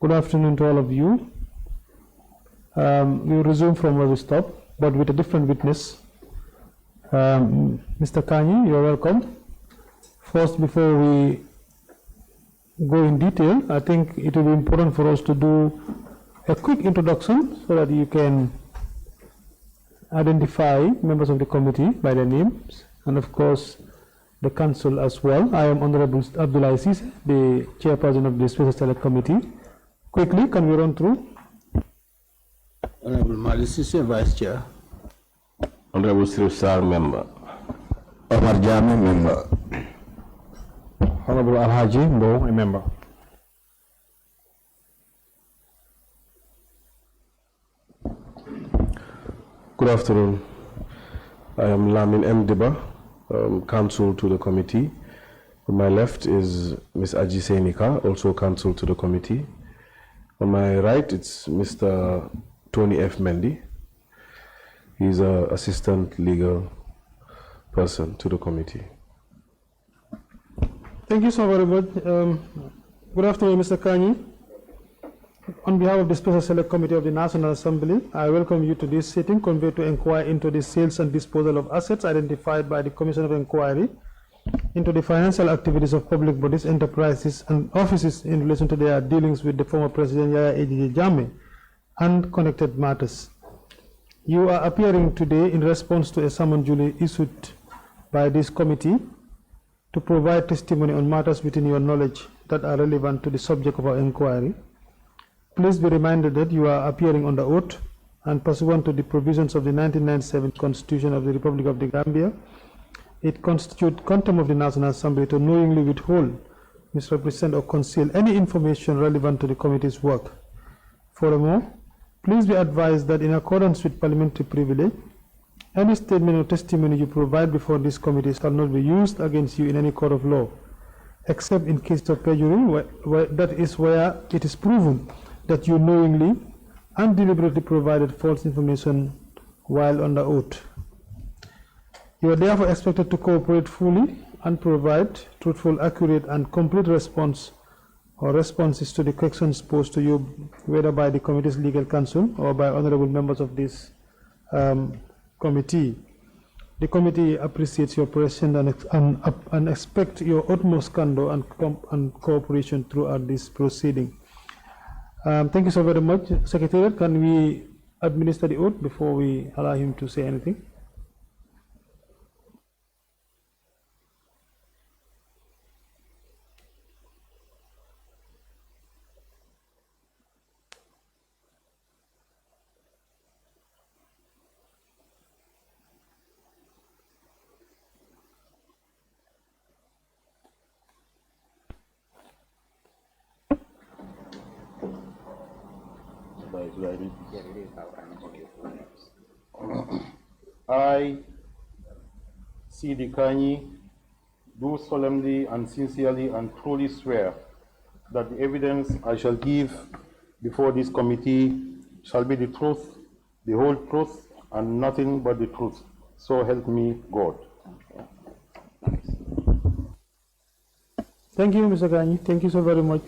Good afternoon to all of you. We will resume from where we stopped, but with a different witness. Mr. Kanyi, you're welcome. First, before we go in detail, I think it will be important for us to do a quick introduction so that you can identify members of the committee by their names, and of course, the council as well. I am Honorable Abdullah Aziz, the chairperson of the Special Select Committee. Quickly, can we run through? Honorable Malisisi, Vice Chair. Honorable Sir, member. Omar Jami, member. Honorable Alhaji Mbo, a member. Good afternoon. I am Lamin M. Diba, counsel to the committee. On my left is Ms. Aji Seinika, also counsel to the committee. On my right, it's Mr. Tony F. Mendy. He's an assistant legal person to the committee. Thank you so very much. Good afternoon, Mr. Kanyi. On behalf of the Special Select Committee of the National Assembly, I welcome you to this sitting convened to inquire into the sales and disposal of assets identified by the Commission of Inquiry into the financial activities of public bodies, enterprises, and offices in relation to their dealings with the former President Yahya JANNEH and connected matters. You are appearing today in response to a summons duly issued by this committee to provide testimony on matters within your knowledge that are relevant to the subject of our inquiry. Please be reminded that you are appearing under oath and pursuant to the provisions of the 1997 Constitution of the Republic of the Gambia. It constitutes contempt of the National Assembly to knowingly withhold, misrepresent, or conceal any information relevant to the committee's work. Furthermore, please be advised that in accordance with parliamentary privilege, any statement or testimony you provide before this committee shall not be used against you in any court of law, except in case of perjury, that is where it is proven that you knowingly and deliberately provided false information while under oath. You are therefore expected to cooperate fully and provide truthful, accurate, and complete response or responses to the questions posed to you, whether by the committee's legal counsel or by honorable members of this committee. The committee appreciates your presence and expects your utmost candor and cooperation throughout this proceeding. Thank you so very much. Secretary, can we administer the oath before we allow him to say anything? I, Seedy Kanyi, do solemnly and sincerely and truly swear that the evidence I shall give before this committee shall be the truth, the whole truth, and nothing but the truth. So help me God. Thank you, Mr. Kanyi. Thank you so very much.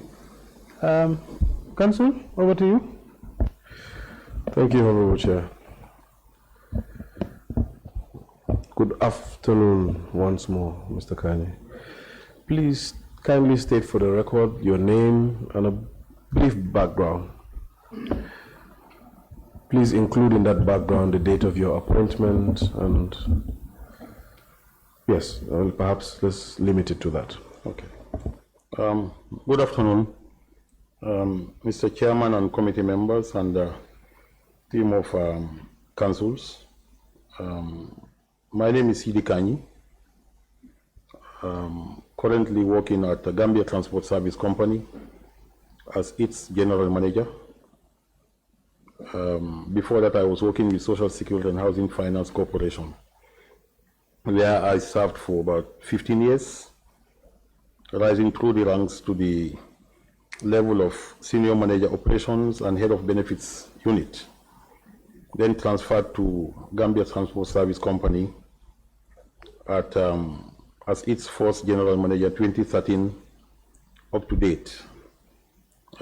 Counsel, over to you. Thank you, Honorable Chair. Good afternoon once more, Mr. Kanyi. Please kindly state for the record your name and a brief background. Please include in that background the date of your appointment and yes, perhaps let's limit it to that. Okay. Good afternoon, Mr. Chairman and committee members and team of councils. My name is Seedy Kanyi. Currently working at the Gambia Transport Service Company as its general manager. Before that, I was working with Social Security and Housing Finance Corporation, where I served for about 15 years, rising through the ranks to the level of senior manager operations and head of benefits unit. Then transferred to Gambia Transport Service Company at as its first general manager 2013 up to date.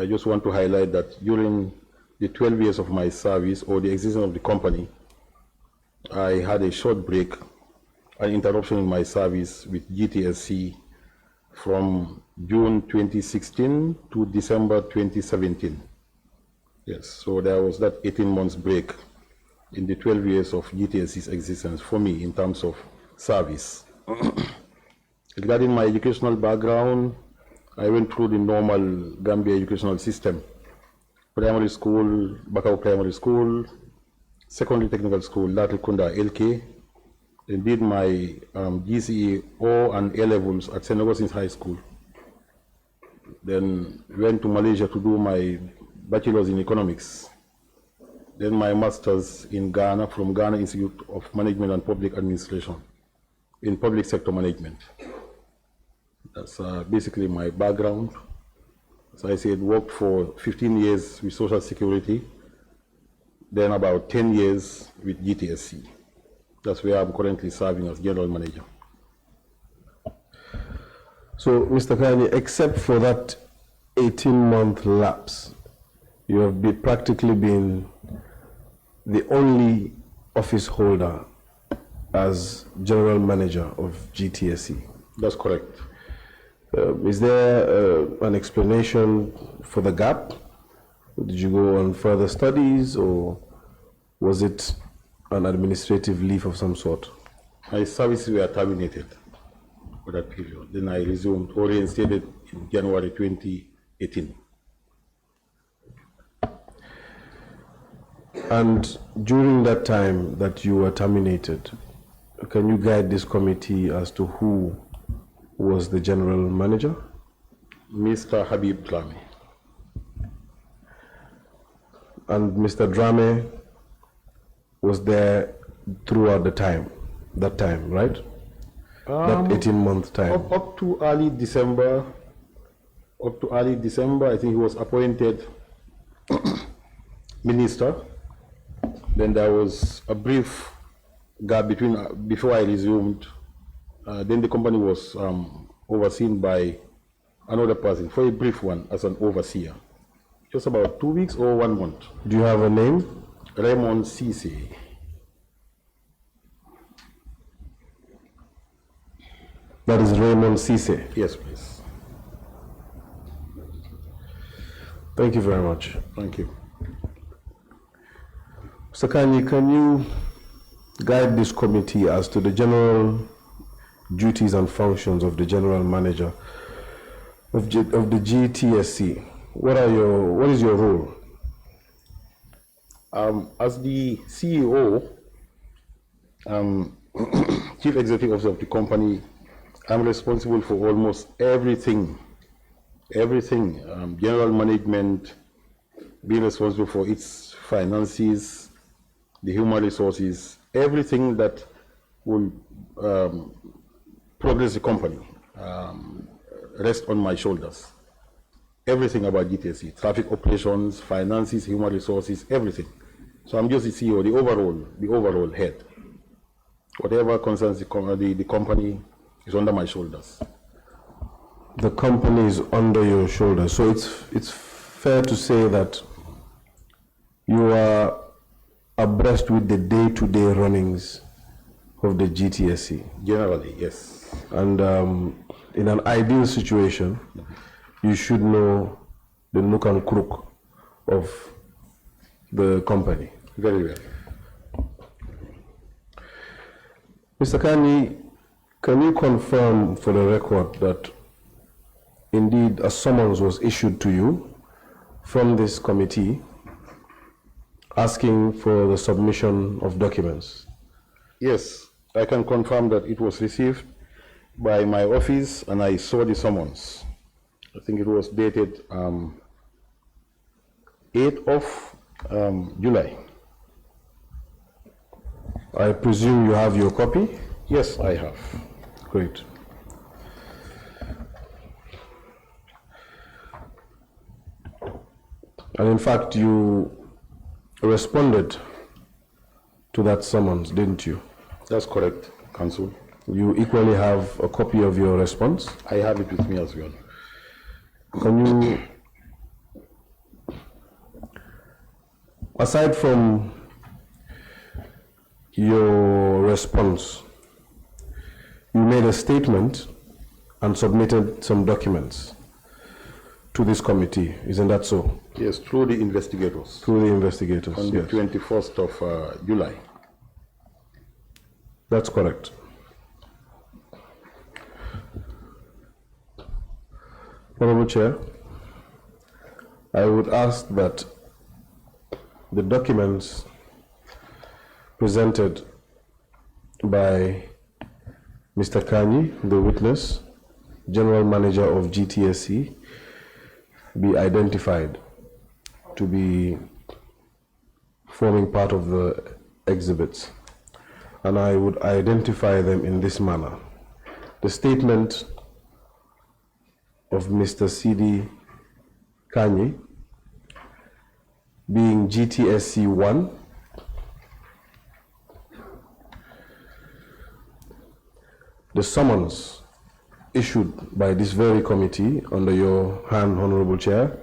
I just want to highlight that during the 12 years of my service or the existence of the company, I had a short break, an interruption in my service with GTSC from June 2016 to December 2017. Yes, so there was that 18 months break in the 12 years of GTSC's existence for me in terms of service. Regarding my educational background, I went through the normal Gambia educational system. Primary school, Bakau Primary School, secondary technical school, Latrikunda LK. Then did my GCE O and A levels at St. Augustine's High School. Then went to Malaysia to do my bachelor's in economics. Then my master's in Ghana from Ghana Institute of Management and Public Administration in public sector management. That's basically my background. As I said, worked for 15 years with Social Security, then about 10 years with GTSC. That's where I'm currently serving as General Manager. So, Mr. Kanyi, except for that 18-month lapse, you have practically been the only office holder as General Manager of GTSC. That's correct. Is there an explanation for the gap? Did you go on further studies, or was it an administrative leave of some sort? My services were terminated for that period. Then I resumed or reinstated in January 2018. And during that time that you were terminated, can you guide this committee as to who was the general manager? Mr. Habib Drame. And Mr. Drame was there throughout that time, right? That 18-month time. Up to early December, I think he was appointed minister. Then there was a brief gap between before I resumed. Then the company was overseen by another person for a brief one as an overseer. Just about 2 weeks or 1 month. Do you have a name? Raymond Cisse. That is Raymond Cisse. Yes, please. Thank you very much. Thank you. Mr. Kanyi, can you guide this committee as to the general duties and functions of the general manager of the GTSC? What is your role? As the CEO, Chief Executive Officer of the company, I'm responsible for almost everything. General management, being responsible for its finances, the human resources, everything that will progress the company rests on my shoulders. Everything about GTSC, traffic operations, finances, human resources, everything. So I'm just the CEO, the overall head. Whatever concerns the company is under my shoulders. The company is under your shoulders. So it's fair to say that you are abreast with the day-to-day runnings of the GTSC. Generally, yes. And in an ideal situation, you should know the nook and crook of the company. Very well. Mr. Kanyi, can you confirm for the record that indeed a summons was issued to you from this committee asking for the submission of documents? Yes, I can confirm that it was received by my office and I saw the summons. I think it was dated 8th of July. I presume you have your copy? Yes, I have. Great. And in fact, you responded to that summons, didn't you? That's correct, Council. You equally have a copy of your response? I have it with me as well. Can you aside from your response, you made a statement and submitted some documents to this committee, isn't that so? Yes, through the investigators. Through the investigators, On the 21st of July. That's correct. Honorable Chair, I would ask that the documents presented by Mr. Kanyi, the witness, General Manager of GTSC, be identified to be forming part of the exhibits. And I would identify them in this manner. The statement of Mr. Seedy Kanyi being GTSC 1, the summons issued by this very committee under your hand, Honorable Chair,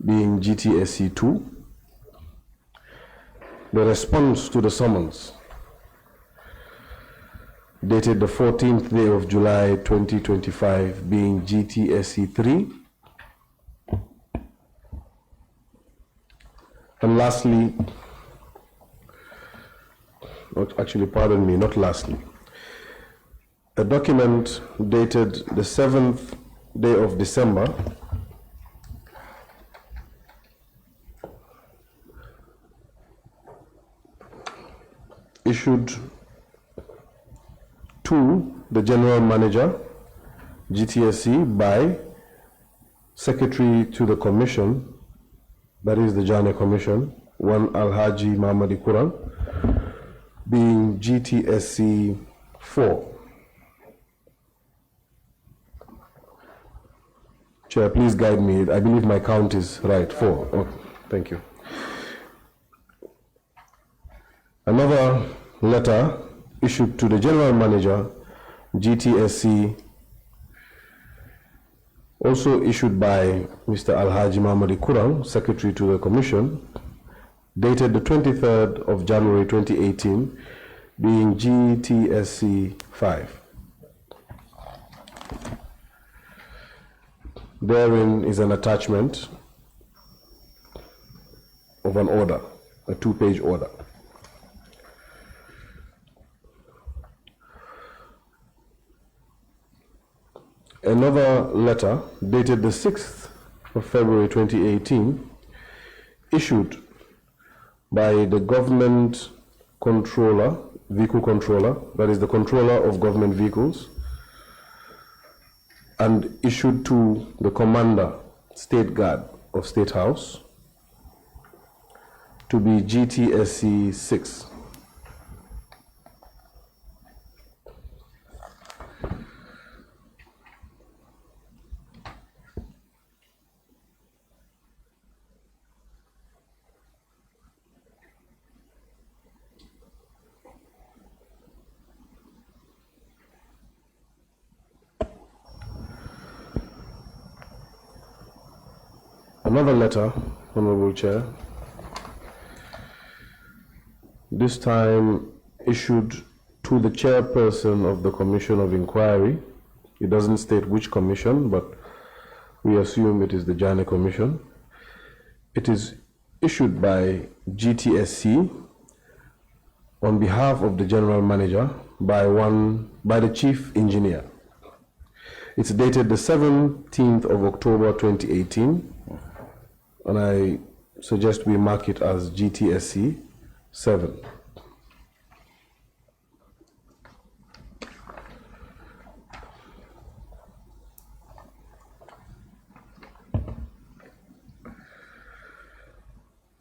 being GTSC 2, the response to the summons dated the 14th day of July 2025 being GTSC 3, and lastly, actually pardon me, not lastly, a document dated the 7th day of December issued to the General Manager, GTSC, by Secretary to the Commission, that is the JANNEH Commission, one Alhaji Mamadi Quran, being GTSC 4. Chair, please guide me. I believe my count is right. 4. Oh, thank you. Another letter issued to the General Manager, GTSC, also issued by Mr. Alhaji Mamadi Quran, Secretary to the Commission, dated the 23rd of January 2018, being GTSC 5. Therein is an attachment of an order, a 2-page order. Another letter dated the 6th of February 2018, issued by the government controller, vehicle controller, that is the controller of government vehicles, and issued to the commander, State Guard of State House, to be GTSC 6. Another letter, Honorable Chair, this time issued to the chairperson of the Commission of Inquiry. It doesn't state which commission, but we assume it is the JANNEH Commission. It is issued by GTSC on behalf of the General Manager by the Chief Engineer. It's dated the 17th of October 2018. And I suggest we mark it as GTSC 7.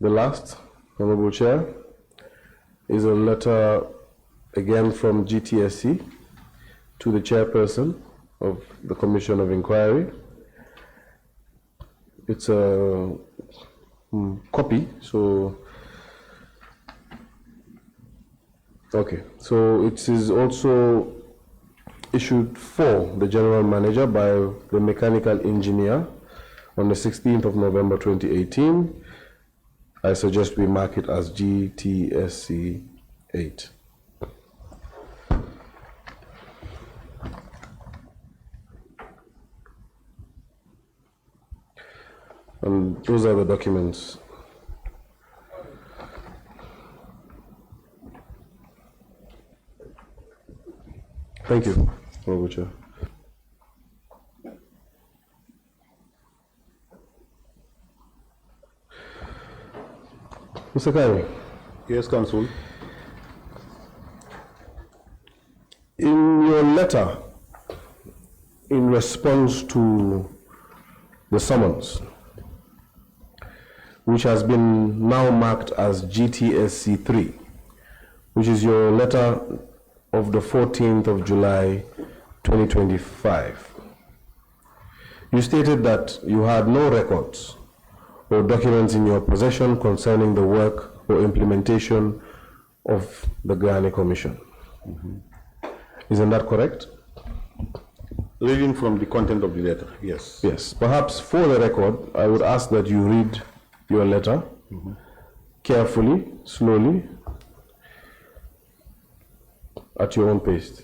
The last, Honorable Chair, is a letter again from GTSC to the chairperson of the Commission of Inquiry. It's a copy, so okay. So it is also issued for the General Manager by the Mechanical Engineer on the 16th of November 2018, I suggest we mark it as GTSC 8. And those are the documents. Thank you, Honorable Chair. Mr. Kanyi. Yes, Council. In your letter, in response to the summons, which has been now marked as GTSC 3, which is your letter of the 14th of July, 2025, you stated that you had no records or documents in your possession concerning the work or implementation of the JANNEH Commission. Isn't that correct? Reading from the content of the letter, yes. Yes. Perhaps for the record, I would ask that you read your letter carefully, slowly, at your own pace.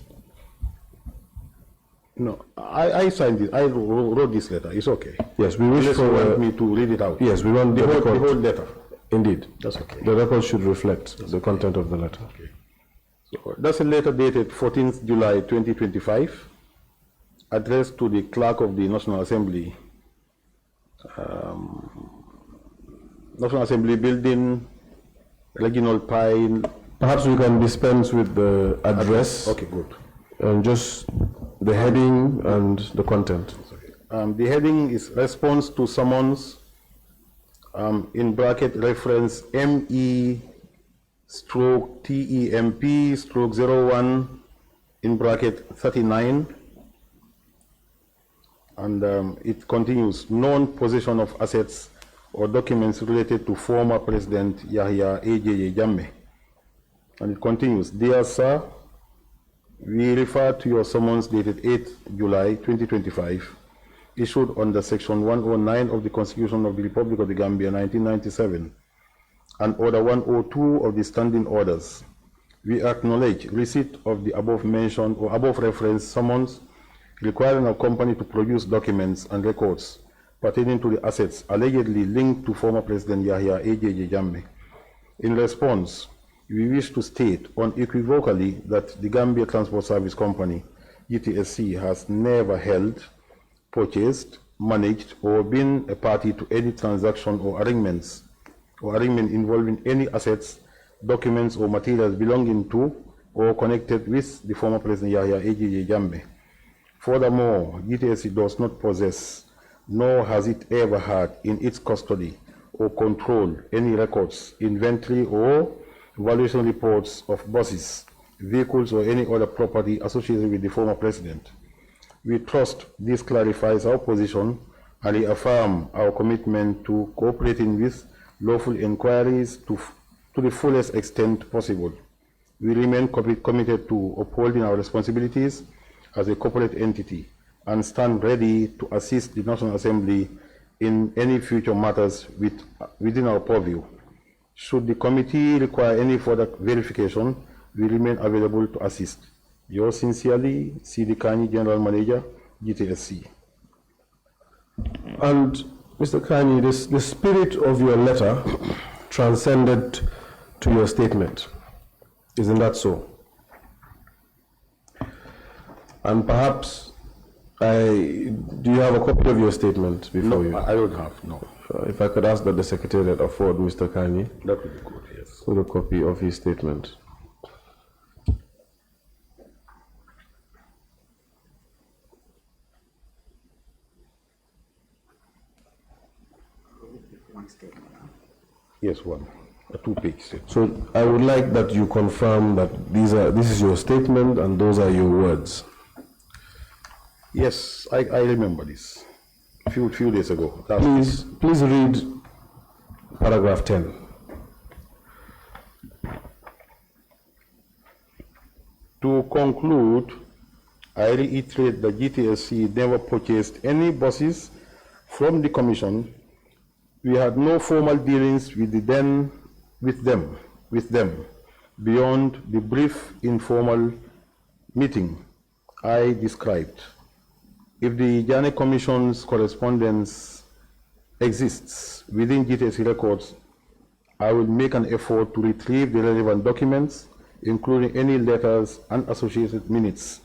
No, I signed it. I wrote this letter. It's okay. Yes, we wish Unless for you want me to read it out. Yes, we want the record. The whole letter. Indeed. That's okay. The record should reflect the content of the letter. Okay. So that's a letter dated 14th July 2025, addressed to the Clerk of the National Assembly, National Assembly Building, Regional Pine. Perhaps we can dispense with the address. Okay, good. And just the heading and the content. The heading is response to summons, in bracket reference ME/TEMP/01 in bracket 39. And it continues, non-possession of assets or documents related to former President Yahya AJJ Jammeh. And it continues, dear sir, we refer to your summons dated 8th July 2025, issued under Section 109 of the Constitution of the Republic of the Gambia 1997 and Order 102 of the Standing Orders. We acknowledge receipt of the above mentioned or above referenced summons requiring our company to produce documents and records pertaining to the assets allegedly linked to former President Yahya AJJ Jammeh. In response, we wish to state unequivocally that the Gambia Transport Service Company, GTSC, has never held, purchased, managed, or been a party to any transaction or arrangement involving any assets, documents, or materials belonging to or connected with the former President Yahya AJJ Jammeh. Furthermore, GTSC does not possess, nor has it ever had in its custody or control any records, inventory, or valuation reports of buses, vehicles, or any other property associated with the former president. We trust this clarifies our position and reaffirm our commitment to cooperating with lawful inquiries to the fullest extent possible. We remain committed to upholding our responsibilities as a corporate entity and stand ready to assist the National Assembly in any future matters within our purview. Should the committee require any further verification, we remain available to assist. Yours sincerely, Seedy Kanyi, General Manager, GTSC. And Mr. Kanyi, the spirit of your letter transcended to your statement. Isn't that so? And perhaps, do you have a copy of your statement before you? No, I don't have, no. If I could ask that the Secretariat afford Mr. Kanyi That would be good, yes. with a copy of his statement. Yes, one. A two-page statement. So I would like that you confirm that this is your statement and those are your words. Yes, I remember this. A few days ago. Please read paragraph 10. To conclude, I reiterate that GTSC never purchased any buses from the Commission We had no formal dealings with them beyond the brief informal meeting I described. If the JANNEH Commission's correspondence exists within GTSC records, I will make an effort to retrieve the relevant documents, including any letters and associated minutes.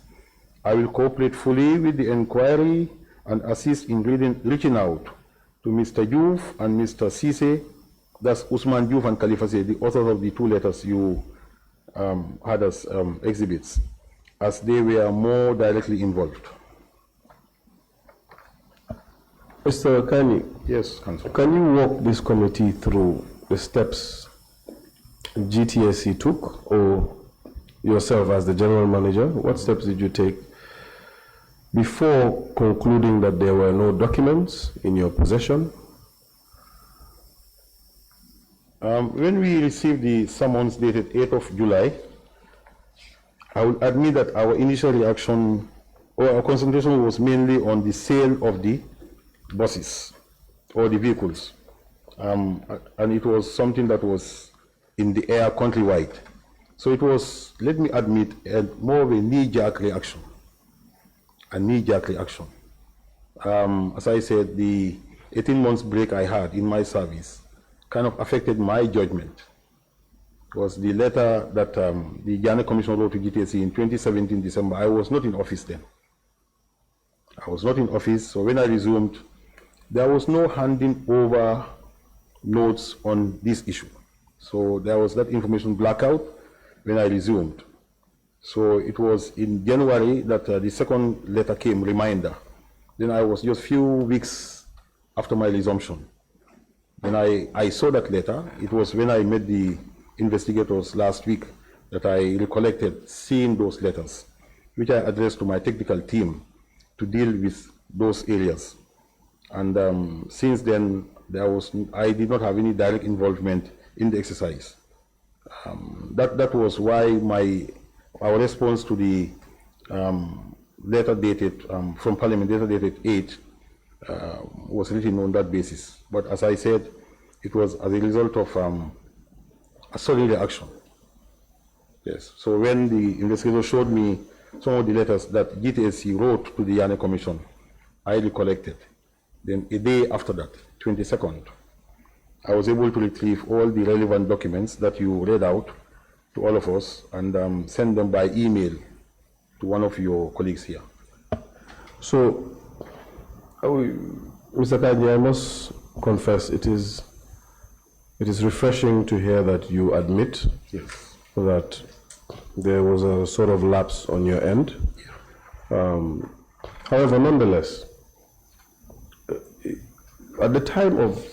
I will cooperate fully with the inquiry and assist in reaching out to Mr. Diouf and Mr. Cisse, that's Usman Diouf and Khalifa Sey, the authors of the 2 letters you had as exhibits, as they were more directly involved. Mr. Kanyi, Yes, Council. can you walk this committee through the steps GTSC took, or yourself as the general manager? What steps did you take before concluding that there were no documents in your possession? When we received the summons dated 8th of July, I will admit that our initial reaction or our concentration was mainly on the sale of the buses or the vehicles. And it was something that was in the air countrywide. So it was, let me admit, more of a knee-jerk reaction. A knee-jerk reaction. As I said, the 18 months break I had in my service kind of affected my judgment. It was the letter that the JANNEH Commission wrote to GTSC in 2017 December. I was not in office then. I was not in office, so when I resumed, there was no handing over notes on this issue. So there was that information blackout when I resumed. So it was in January that the second letter came, reminder. Then I was just few weeks after my resumption. When I saw that letter, it was when I met the investigators last week that I recollected seeing those letters, which I addressed to my technical team to deal with those areas. And since then, I did not have any direct involvement in the exercise. That was why our response to the letter dated from Parliament, letter dated 8, was written on that basis. But as I said, it was as a result of a sudden reaction. Yes. So when the investigator showed me some of the letters that GTSC wrote to the JANNEH Commission, I recollected. Then a day after that, 22nd, I was able to retrieve all the relevant documents that you read out to all of us and send them by email to one of your colleagues here. So, Mr. Kanyi, I must confess, it is refreshing to hear that you admit Yes. that there was a sort of lapse on your end. However, nonetheless, at the time of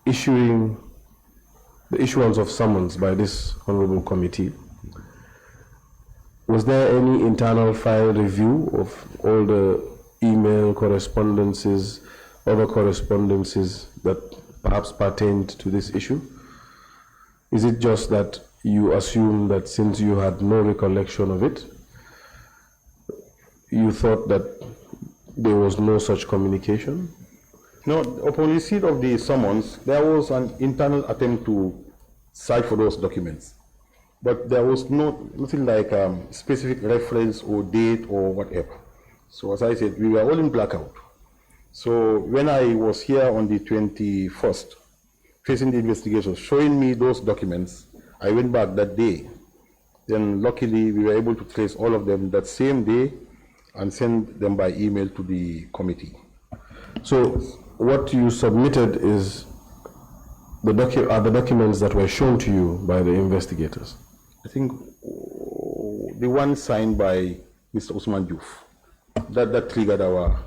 issuing the issuance of summons by this honorable committee, was there any internal file review of all the email correspondences, other correspondences that perhaps pertained to this issue? Is it just that you assume that since you had no recollection of it, you thought that there was no such communication? No, upon receipt of the summons, there was an internal attempt to search for those documents. But there was nothing like specific reference or date or whatever. So as I said, we were all in blackout. So when I was here on the 21st, facing the investigation, showing me those documents, I went back that day. Then luckily we were able to trace all of them that same day and send them by email to the committee. So what you submitted are the documents that were shown to you by the investigators? I think the one signed by Mr. Usman Diouf, that triggered our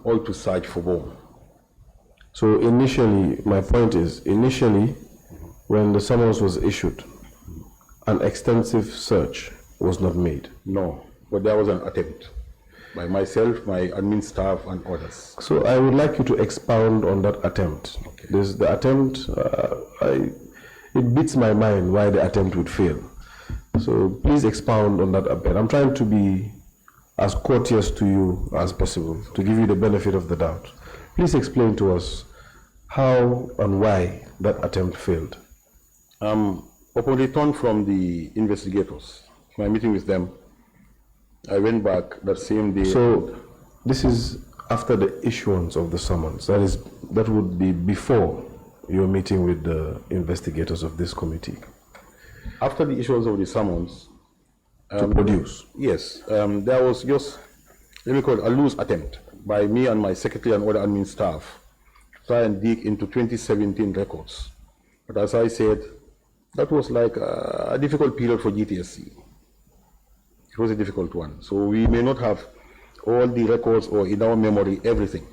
all to search for Bone. So initially, my point is, initially, when the summons was issued, an extensive search was not made. No, but there was an attempt by myself, my admin staff, and others. So I would like you to expound on that attempt. Okay. The attempt, it beats my mind why the attempt would fail. So please expound on that a bit. I'm trying to be as courteous to you as possible, to give you the benefit of the doubt. Please explain to us how and why that attempt failed. Upon return from the investigators, my meeting with them, I went back that same day. So this is after the issuance of the summons. That would be before your meeting with the investigators of this committee. After the issuance of the summons, to produce. Yes, there was just, let me call it a loose attempt by me and my secretary and other admin staff to try and dig into 2017 records. But as I said, that was like a difficult period for GTSC. It was a difficult one. So we may not have all the records or in our memory, everything.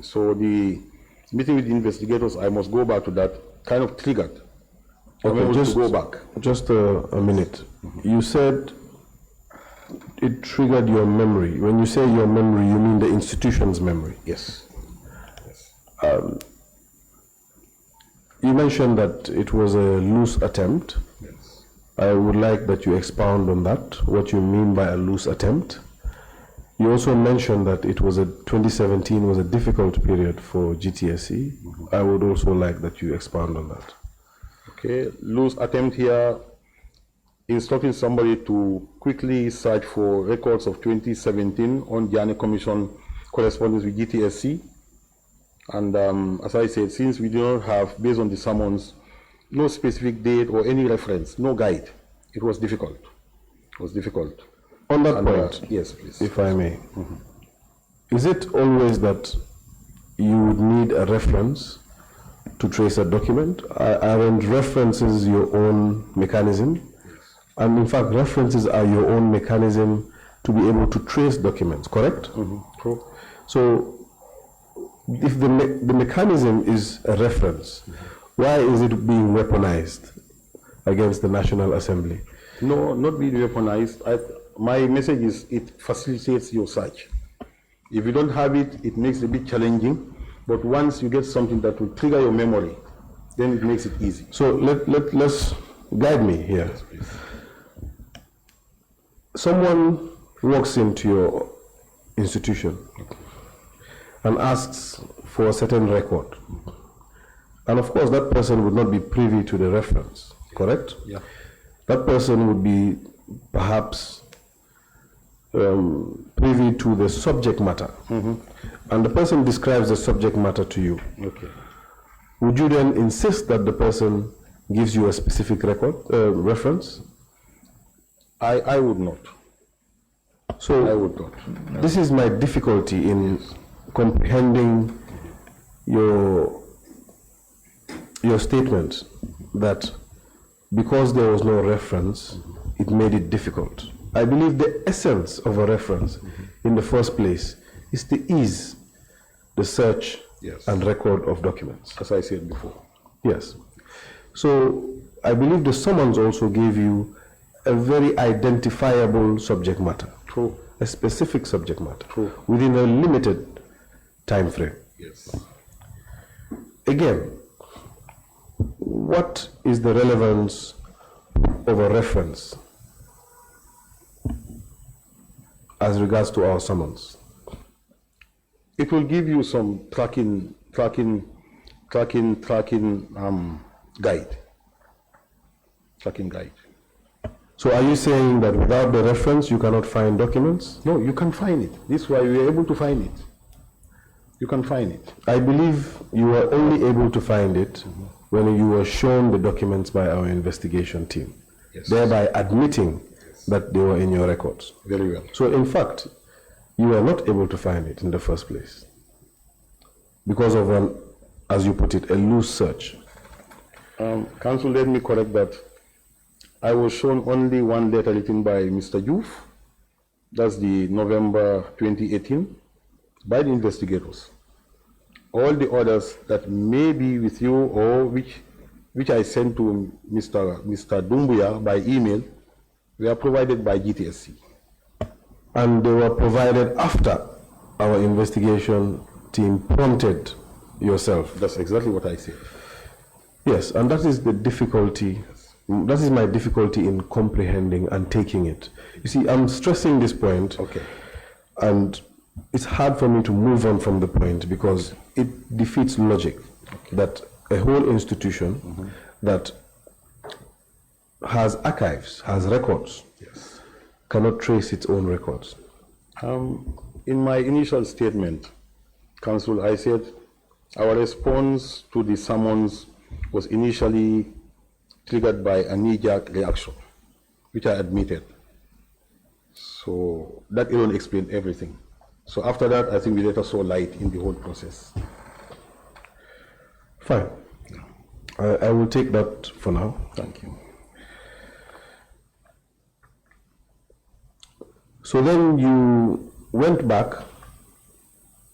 So the meeting with the investigators, I must go back to that, kind of triggered. Okay, just to go back. Just a minute. You said it triggered your memory. When you say your memory, you mean the institution's memory? Yes. You mentioned that it was a loose attempt. Yes. I would like that you expound on that, what you mean by a loose attempt. You also mentioned that 2017 was a difficult period for GTSC. I would also like that you expound on that. Okay, loose attempt here, instructing somebody to quickly search for records of 2017 on JANNEH Commission correspondence with GTSC. And as I said, since we do not have, based on the summons, no specific date or any reference, no guide, it was difficult. On that point, yes, please. if I may, is it always that you would need a reference to trace a document? Aren't references your own mechanism? Yes. And in fact, references are your own mechanism to be able to trace documents, correct? True. So, if the mechanism is a reference, why is it being weaponized against the National Assembly? No, not being weaponized. My message is it facilitates your search. If you don't have it, it makes it a bit challenging. But once you get something that will trigger your memory, then it makes it easy. So let's guide me here. Yes, please. Someone walks into your institution and asks for a certain record. And of course, that person would not be privy to the reference, correct? Yeah. That person would be perhaps privy to the subject matter. And the person describes the subject matter to you. Okay. Would you then insist that the person gives you a specific reference? I would not. So I would not. This is my difficulty in comprehending your statement that because there was no reference, it made it difficult. I believe the essence of a reference in the first place is to ease the search and record of documents. As I said before. Yes. So I believe the summons also gave you a very identifiable subject matter. True. A specific subject matter. True. Within a limited time frame. Yes. Again, what is the relevance of a reference as regards to our summons? It will give you some tracking guide. Tracking guide. So are you saying that without the reference you cannot find documents? No, you can find it. This is why we are able to find it. You can find it. I believe you were only able to find it when you were shown the documents by our investigation team, thereby admitting that they were in your records. Very well. So in fact, you were not able to find it in the first place because of an, as you put it, a loose search. Council, let me correct that. I was shown only one letter written by Mr. Juf. That's the November 2018 by the investigators. All the others that may be with you or which I sent to Mr. Dumbuya by email were provided by GTSC. And they were provided after our investigation team prompted yourself. That's exactly what I said. Yes, and that is the difficulty. That is my difficulty in comprehending and taking it. You see, I'm stressing this point. Okay. And it's hard for me to move on from the point because it defeats logic that a whole institution that has archives, has records, cannot trace its own records. In my initial statement, Council, I said our response to the summons was initially triggered by a knee-jerk reaction, which I admitted. So that alone explained everything. So after that, I think we later saw light in the whole process. Fine. I will take that for now. Thank you. So then you went back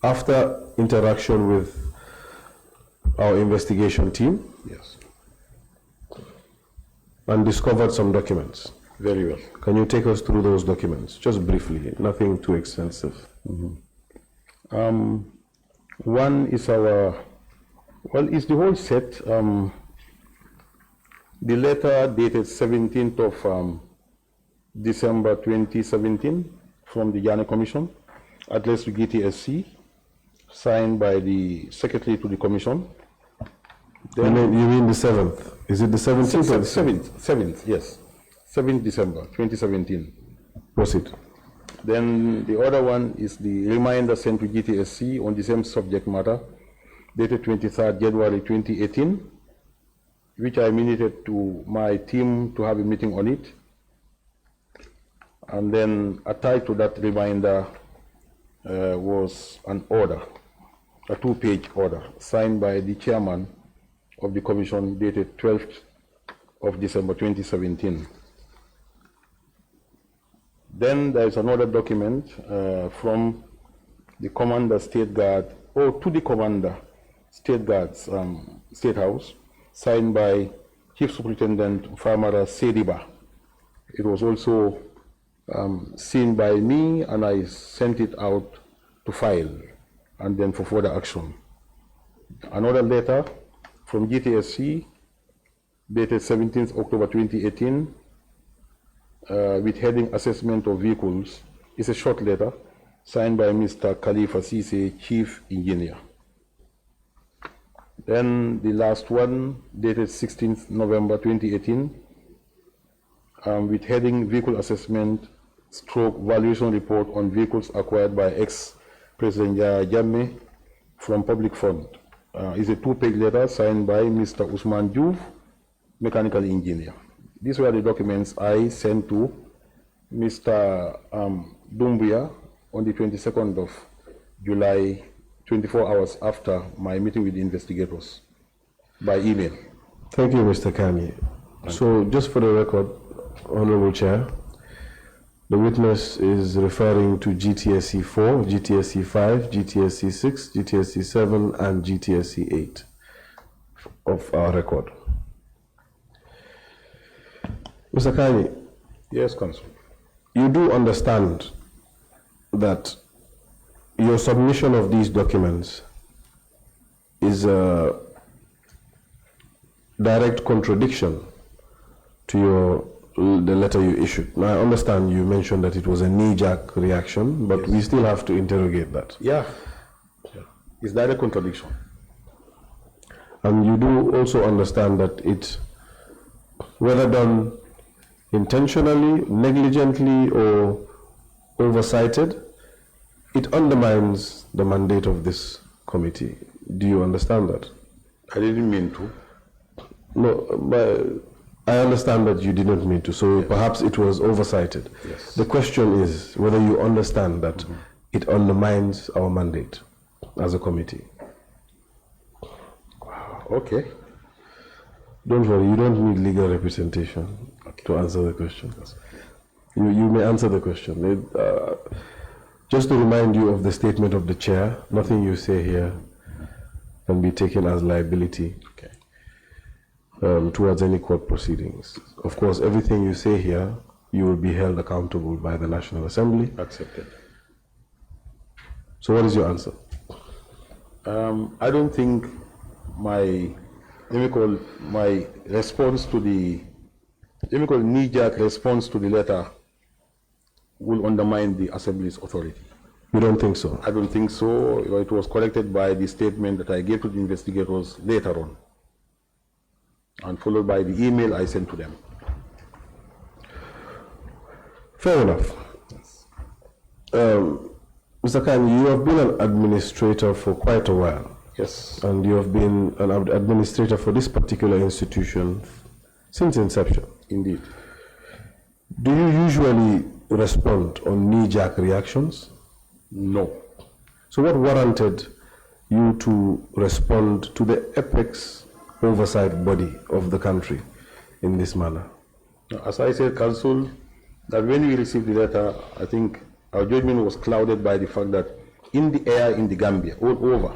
after interaction with our investigation team Yes. and discovered some documents. Very well. Can you take us through those documents, just briefly, nothing too extensive? One is our, well, it's the whole set. The letter dated 17th of December 2017 from the JANNEH Commission, addressed to GTSC, signed by the Secretary to the Commission. You mean the 7th? Is it the 17th or the 7th, yes. 7th December 2017. Proceed. Then the other one is the reminder sent to GTSC on the same subject matter, dated 23rd January 2018, which I minuted to my team to have a meeting on it. And then attached to that reminder was an order, a 2-page order, signed by the chairman of the commission, dated 12th of December 2017. Then there is another document from the Commander State Guard, or to the Commander State Guards State House, signed by Chief Superintendent Farmara Seedy. It was also seen by me, and I sent it out to file and then for further action. Another letter from GTSC dated 17th October 2018 with heading Assessment of Vehicles. It's a short letter signed by Mr. Khalifa Sise, Chief Engineer. Then the last one dated 16th November 2018 with heading Vehicle Assessment / Valuation Report on Vehicles Acquired by ex-President JANNEH from Public Fund. It's a 2-page letter signed by Mr. Usman Juve, Mechanical Engineer. These were the documents I sent to Mr. Doumbia on the 22nd of July, 24 hours after my meeting with the investigators, by email. Thank you, Mr. Kanyi. So just for the record, Honorable Chair, the witness is referring to GTSC 4, GTSC 5, GTSC 6, GTSC 7, and GTSC 8 of our record. Mr. Kanyi. Yes, Council. You do understand that your submission of these documents is a direct contradiction to the letter you issued. Now, I understand you mentioned that it was a knee-jerk reaction, but we still have to interrogate that. Yeah. It's direct contradiction. And you do also understand that it, whether done intentionally, negligently, or oversighted, it undermines the mandate of this committee. Do you understand that? I didn't mean to. No, but I understand that you didn't mean to, so perhaps it was oversighted. Yes. The question is whether you understand that it undermines our mandate as a committee. Okay. Don't worry, you don't need legal representation to answer the question. You may answer the question. Just to remind you of the statement of the chair, nothing you say here can be taken as liability towards any court proceedings. Of course, everything you say here, you will be held accountable by the National Assembly. Accepted. So what is your answer? I don't think my response to the, knee-jerk response to the letter will undermine the Assembly's authority. You don't think so? I don't think so. It was corrected by the statement that I gave to the investigators later on, and followed by the email I sent to them. Fair enough. Mr. Kanyi, you have been an administrator for quite a while. Yes. And you have been an administrator for this particular institution since inception. Indeed. Do you usually respond on knee-jerk reactions? No. So what warranted you to respond to the apex oversight body of the country in this manner? As I said, Council, that when we received the letter, I think our judgment was clouded by the fact that in the air in the Gambia, all over,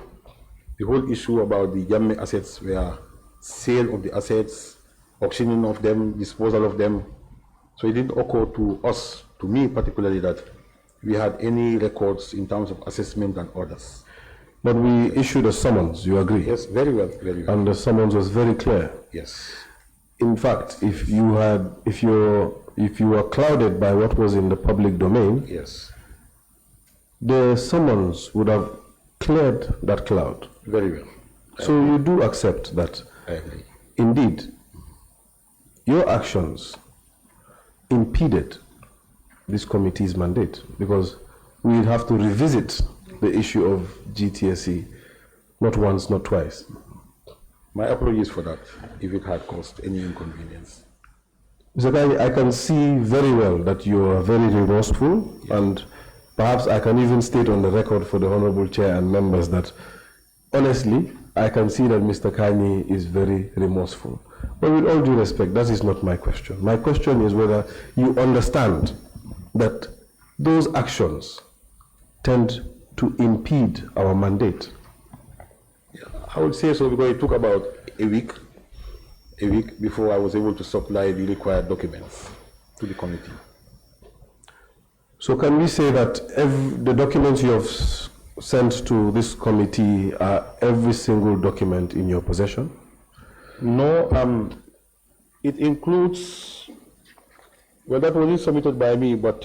the whole issue about the JANNEH assets were sale of the assets, auctioning of them, disposal of them. So it didn't occur to us, to me particularly, that we had any records in terms of assessment and orders. But we issued a summons, you agree? Yes, very well, very well. And the summons was very clear. Yes. In fact, if you were clouded by what was in the public domain, Yes. the summons would have cleared that cloud. Very well. So you do accept that, I agree. indeed, your actions impeded this committee's mandate, because we'd have to revisit the issue of GTSE not once, not twice. My apologies for that, if it had caused any inconvenience. Mr. Kanyi, I can see very well that you are very remorseful, and perhaps I can even state on the record for the Honorable Chair and members that, honestly, I can see that Mr. Kanyi is very remorseful. But with all due respect, that is not my question. My question is whether you understand that those actions tend to impede our mandate. I would say so, because it took about a week before I was able to supply the required documents to the committee. So can we say that the documents you have sent to this committee are every single document in your possession? No, it includes, well, that wasn't submitted by me, but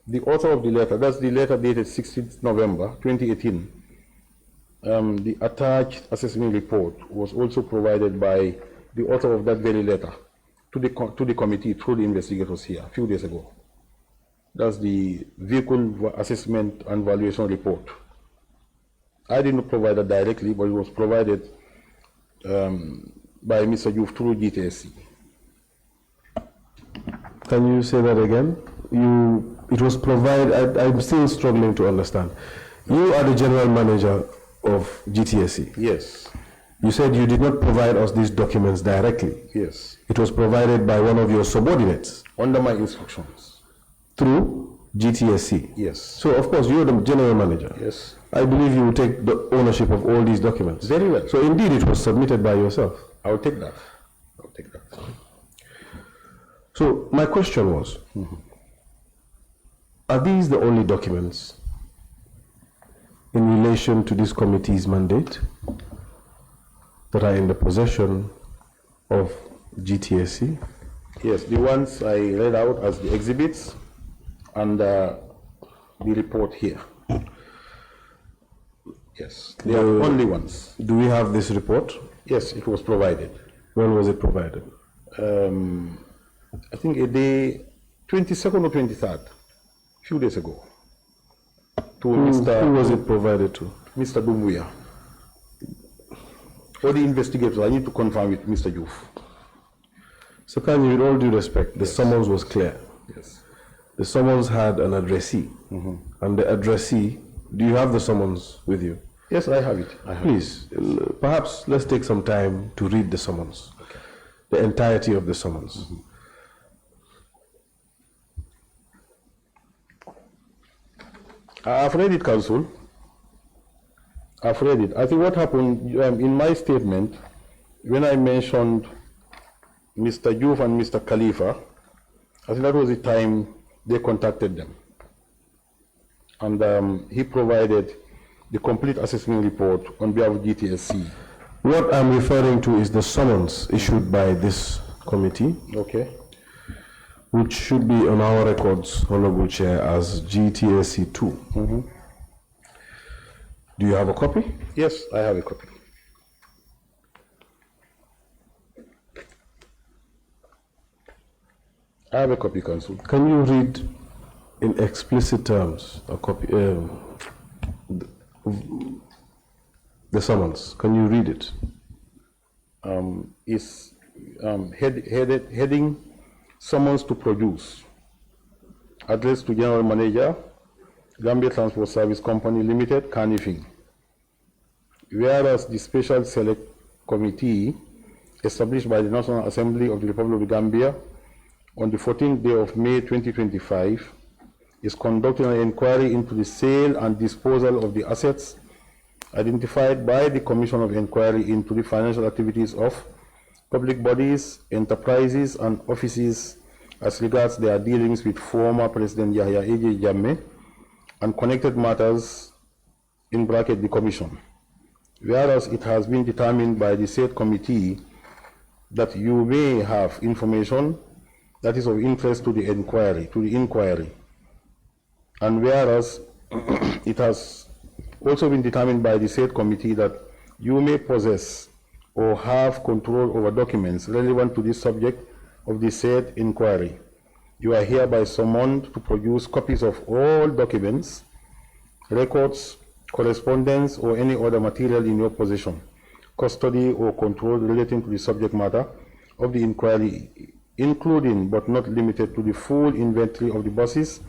the author of the letter, that's the letter dated 16th November 2018, the attached assessment report was also provided by the author of that very letter to the committee through the investigators here a few days ago. That's the vehicle assessment and valuation report. I didn't provide that directly, but it was provided by Mr. Youth through GTSE. Can you say that again? It was provided, I'm still struggling to understand. You are the general manager of GTSE. Yes. You said you did not provide us these documents directly. Yes. It was provided by one of your subordinates. Under my instructions. Through GTSE. Yes. So of course you're the general manager. Yes. I believe you will take the ownership of all these documents. Very well. So indeed it was submitted by yourself. I will take that. I will take that. So my question was, are these the only documents in relation to this committee's mandate that are in the possession of GTSE? Yes, the ones I read out as the exhibits and the report here. Yes, they are the only ones. Do we have this report? Yes, it was provided. When was it provided? I think a day, 22nd or 23rd, a few days ago. To Who was it provided to? Mr. Dumbuya. For the investigators, I need to confirm with Mr. Youth. So Kanyi, with all due respect, the summons was clear. Yes. The summons had an addressee. And the addressee, do you have the summons with you? Yes, I have it. Please, perhaps let's take some time to read the summons, the entirety of the summons. I've read it, Council. I've read it. I think what happened in my statement, when I mentioned Mr. Youth and Mr. Khalifa, I think that was the time they contacted them. And he provided the complete assessment report on behalf of GTSE. What I'm referring to is the summons issued by this committee, Okay. which should be on our records, Honorable Chair, as GTSE 2. Do you have a copy? Yes, I have a copy. I have a copy, Council. Can you read in explicit terms a copy, the summons? Can you read it? Is heading summons to produce. Address to General Manager, Gambia Transport Service Company Limited, Kanyi. Whereas the Special Select Committee established by the National Assembly of the Republic of the Gambia on the 14th day of May 2025 is conducting an inquiry into the sale and disposal of the assets identified by the Commission of Inquiry into the financial activities of public bodies, enterprises, and offices as regards their dealings with former President Yahya A.J. Jammeh and connected matters, in bracket the Commission. Whereas it has been determined by the said committee that you may have information that is of interest to the inquiry, and whereas it has also been determined by the said committee that you may possess or have control over documents relevant to the subject of the said inquiry. You are hereby summoned to produce copies of all documents, records, correspondence, or any other material in your possession, custody, or control relating to the subject matter of the inquiry, including but not limited to the full inventory of the buses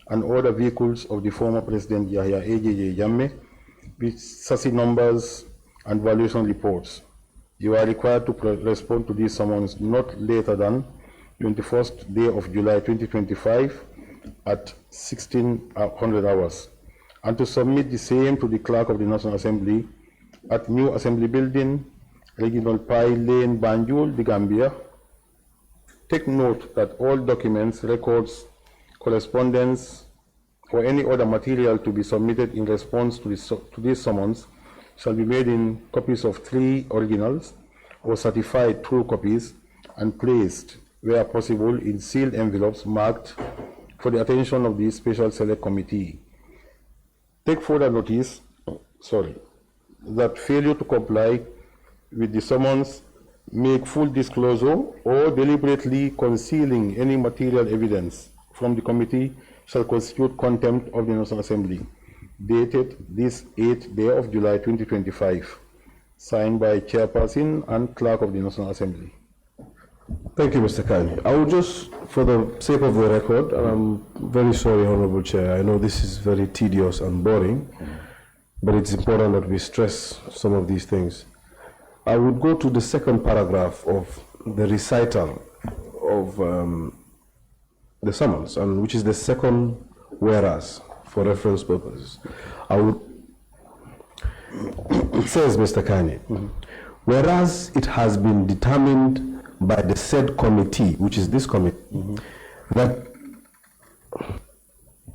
and other vehicles of the former President Yahya A.J. Jammeh, with chassis numbers and valuation reports. You are required to respond to these summons not later than 21st day of July 2025 at 1600 hours, and to submit the same to the Clerk of the National Assembly at New Assembly Building, Regional Pi Lane, Banjul, The Gambia. Take note that all documents, records, correspondence, or any other material to be submitted in response to these summons shall be made in copies of 3 originals or certified true copies and placed, where possible, in sealed envelopes marked for the attention of the Special Select Committee. Take further notice, that failure to comply with the summons, make full disclosure, or deliberately concealing any material evidence from the committee shall constitute contempt of the National Assembly. Dated this 8th day of July 2025. Signed by Chairperson and Clerk of the National Assembly. Thank you, Mr. Kanyi. I will just, for the sake of the record, and I'm very sorry, Honorable Chair, I know this is very tedious and boring, but it's important that we stress some of these things. I would go to the second paragraph of the recital of the summons, and which is the second whereas, for reference purposes. It says, Mr. Kanyi, whereas it has been determined by the said committee, which is this committee,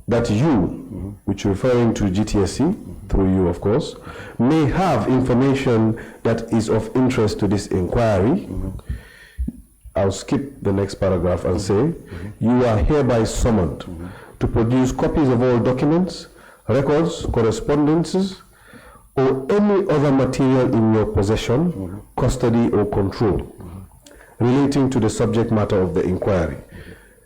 that you, which you're referring to GTSC, through you of course, may have information that is of interest to this inquiry. I'll skip the next paragraph and say, you are hereby summoned to produce copies of all documents, records, correspondences, or any other material in your possession, custody, or control relating to the subject matter of the inquiry,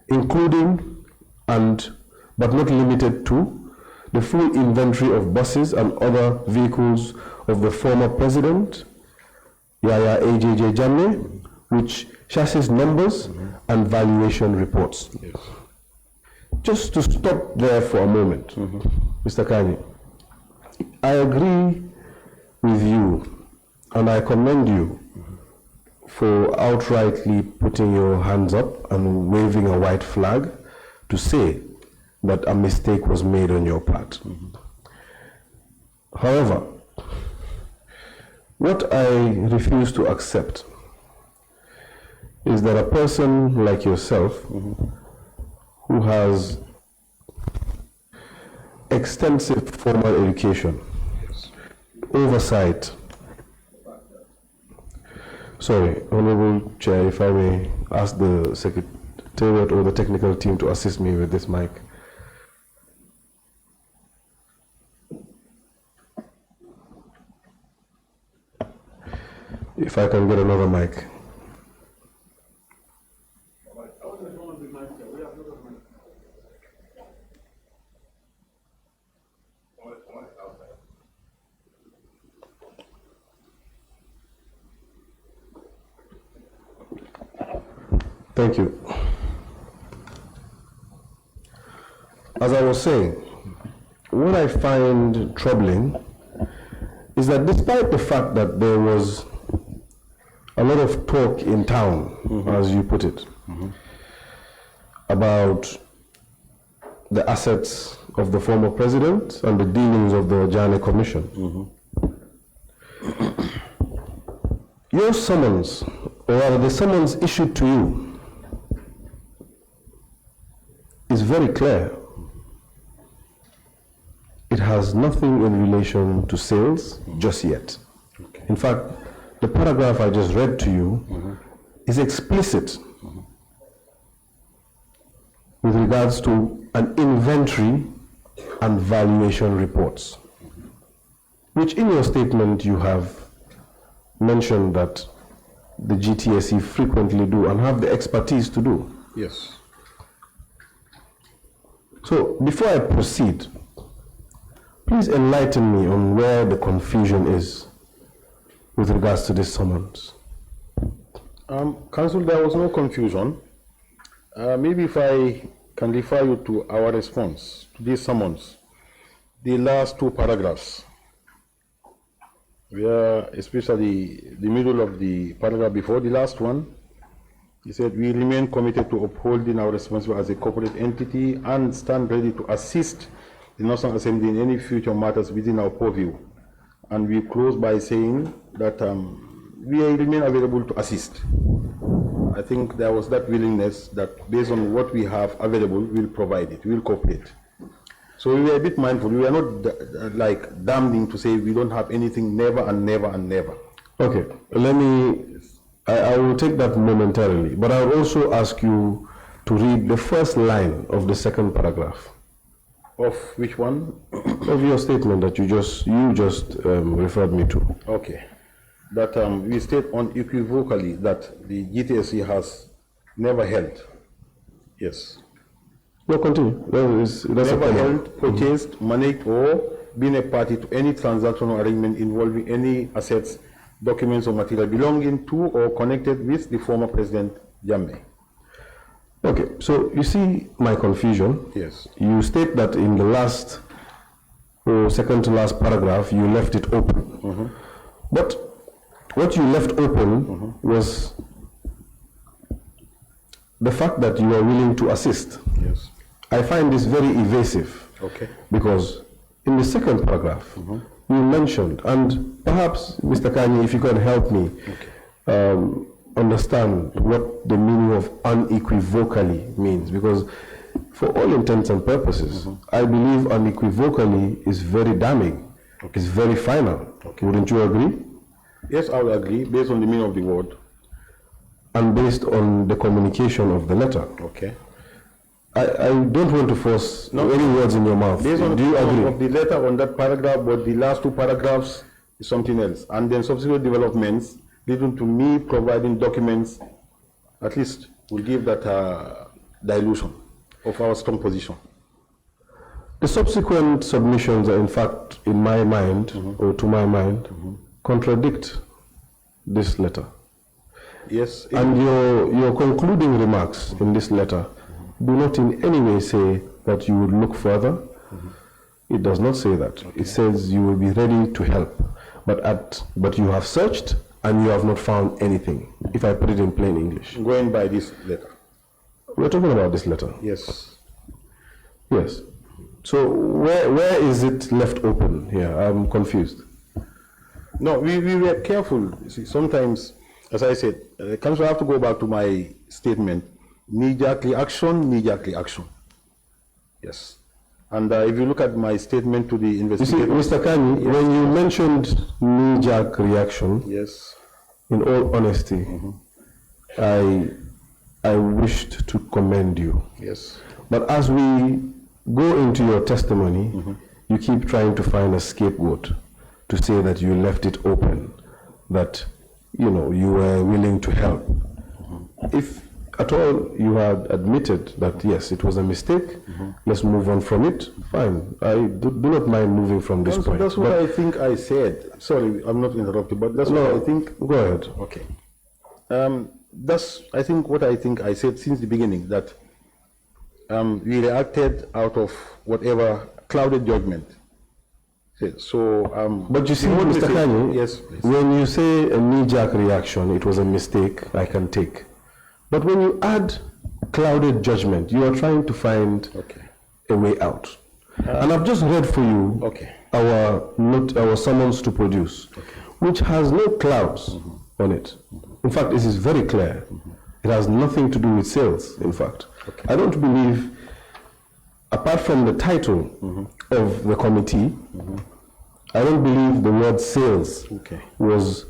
including but not limited to the full inventory of buses and other vehicles of the former president, Yahya A.J. Jammeh, which chassis numbers and valuation reports. Yes. Just to stop there for a moment, Mr. Kanyi, I agree with you and I commend you for outrightly putting your hands up and waving a white flag to say that a mistake was made on your part. However, what I refuse to accept is that a person like yourself, who has extensive formal education, oversight. Sorry, Honorable Chair, if I may ask the Secretariat or the technical team to assist me with this mic. If I can get another mic. Thank you. As I was saying, what I find troubling is that despite the fact that there was a lot of talk in town, as you put it, about the assets of the former president and the dealings of the JANNEH Commission, your summons, or rather the summons issued to you, is very clear. It has nothing in relation to sales just yet. Okay. In fact, the paragraph I just read to you is explicit with regards to an inventory and valuation reports, which in your statement you have mentioned that the GTSE frequently do and have the expertise to do. Yes. So before I proceed, please enlighten me on where the confusion is with regards to this summons. Council, there was no confusion. Maybe if I can refer you to our response to this summons, the last two paragraphs, where especially the middle of the paragraph before the last one, he said, we remain committed to upholding our responsibility as a corporate entity and stand ready to assist the National Assembly in any future matters within our purview. And we close by saying that we remain available to assist. I think there was that willingness that based on what we have available, we'll provide it, we'll cooperate. So we were a bit mindful. We are not like damning to say we don't have anything, never and never and never. Okay, I will take that momentarily, but I will also ask you to read the first line of the second paragraph. Of which one? Of your statement that you just referred me to. Okay. That we state unequivocally that the GTSE has never held. Yes. No, continue. That's never held, purchased, managed, or been a party to any transaction or arrangement involving any assets, documents, or material belonging to or connected with the former President JANNEH. Okay, so you see my confusion. Yes. You state that in the last, or second to last paragraph, you left it open. But what you left open was the fact that you are willing to assist. Yes. I find this very evasive. Okay. Because in the second paragraph, you mentioned, and perhaps, Mr. Kanyi, if you can help me understand what the meaning of unequivocally means, because for all intents and purposes, I believe unequivocally is very damning. It's very final. Wouldn't you agree? Yes, I will agree, based on the meaning of the word. And based on the communication of the letter. Okay. I don't want to force any words in your mouth. Based on Do you agree? of the letter on that paragraph, but the last two paragraphs is something else. And then subsequent developments leading to me providing documents, at least will give that dilution of our strong position. The subsequent submissions are in fact, in my mind, or to my mind, contradict this letter. Yes. And your concluding remarks in this letter do not in any way say that you would look further. It does not say that. It says you will be ready to help. But you have searched and you have not found anything, if I put it in plain English. Going by this letter. We're talking about this letter. Yes. Yes. So where is it left open here? I'm confused. No, we were careful. See, sometimes, as I said, Council, I have to go back to my statement. Knee-jerk reaction. Yes. And if you look at my statement to the investigator... You see, Mr. Kanyi, when you mentioned knee-jerk reaction, yes, in all honesty, I wished to commend you. Yes. But as we go into your testimony, you keep trying to find a scapegoat to say that you left it open, that you know, you were willing to help. If at all you had admitted that yes, it was a mistake, let's move on from it, fine. I do not mind moving from this point. That's what I think I said. Sorry, I'm not interrupting, but that's what I think. Go ahead. Okay. That's, I think, what I think I said since the beginning, that we reacted out of whatever clouded judgment. So, but you see, Mr. Kanyi, yes, please. When you say a knee-jerk reaction, it was a mistake, I can take. But when you add clouded judgment, you are trying to find a way out. And I've just read for you our summons to produce, which has no clouds on it. In fact, this is very clear. It has nothing to do with sales, in fact. I don't believe, apart from the title of the committee, I don't believe the word sales was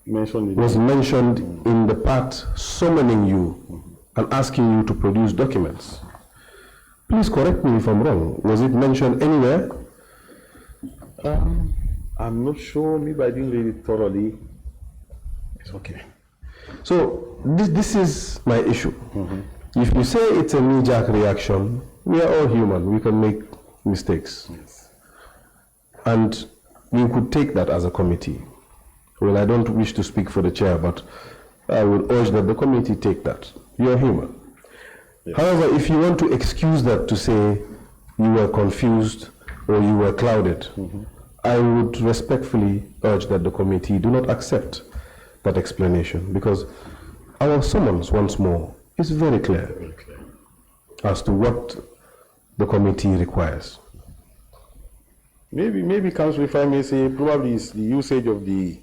mentioned in the part summoning you and asking you to produce documents. Please correct me if I'm wrong. Was it mentioned anywhere? I'm not sure. Maybe I didn't read it thoroughly. It's okay. So this is my issue. If you say it's a knee-jerk reaction, we are all human. We can make mistakes. Yes. And you could take that as a committee. Well, I don't wish to speak for the chair, but I would urge that the committee take that. You're human. Yes. However, if you want to excuse that to say you were confused or you were clouded, I would respectfully urge that the committee do not accept that explanation, because our summons, once more, is very clear as to what the committee requires. Maybe, Council, if I may say, probably it's the usage of the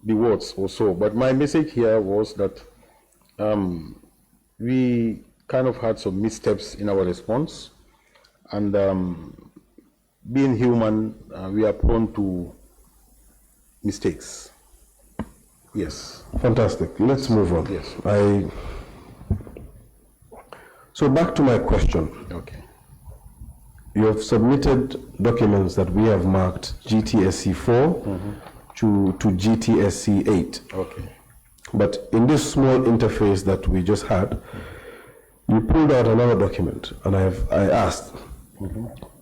words or so. But my message here was that we kind of had some missteps in our response, and being human, we are prone to mistakes. Yes. Fantastic. Let's move on. Yes. So back to my question. Okay. You have submitted documents that we have marked GTSC 4 to GTSC 8. Okay. But in this small interface that we just had, you pulled out another document, and I asked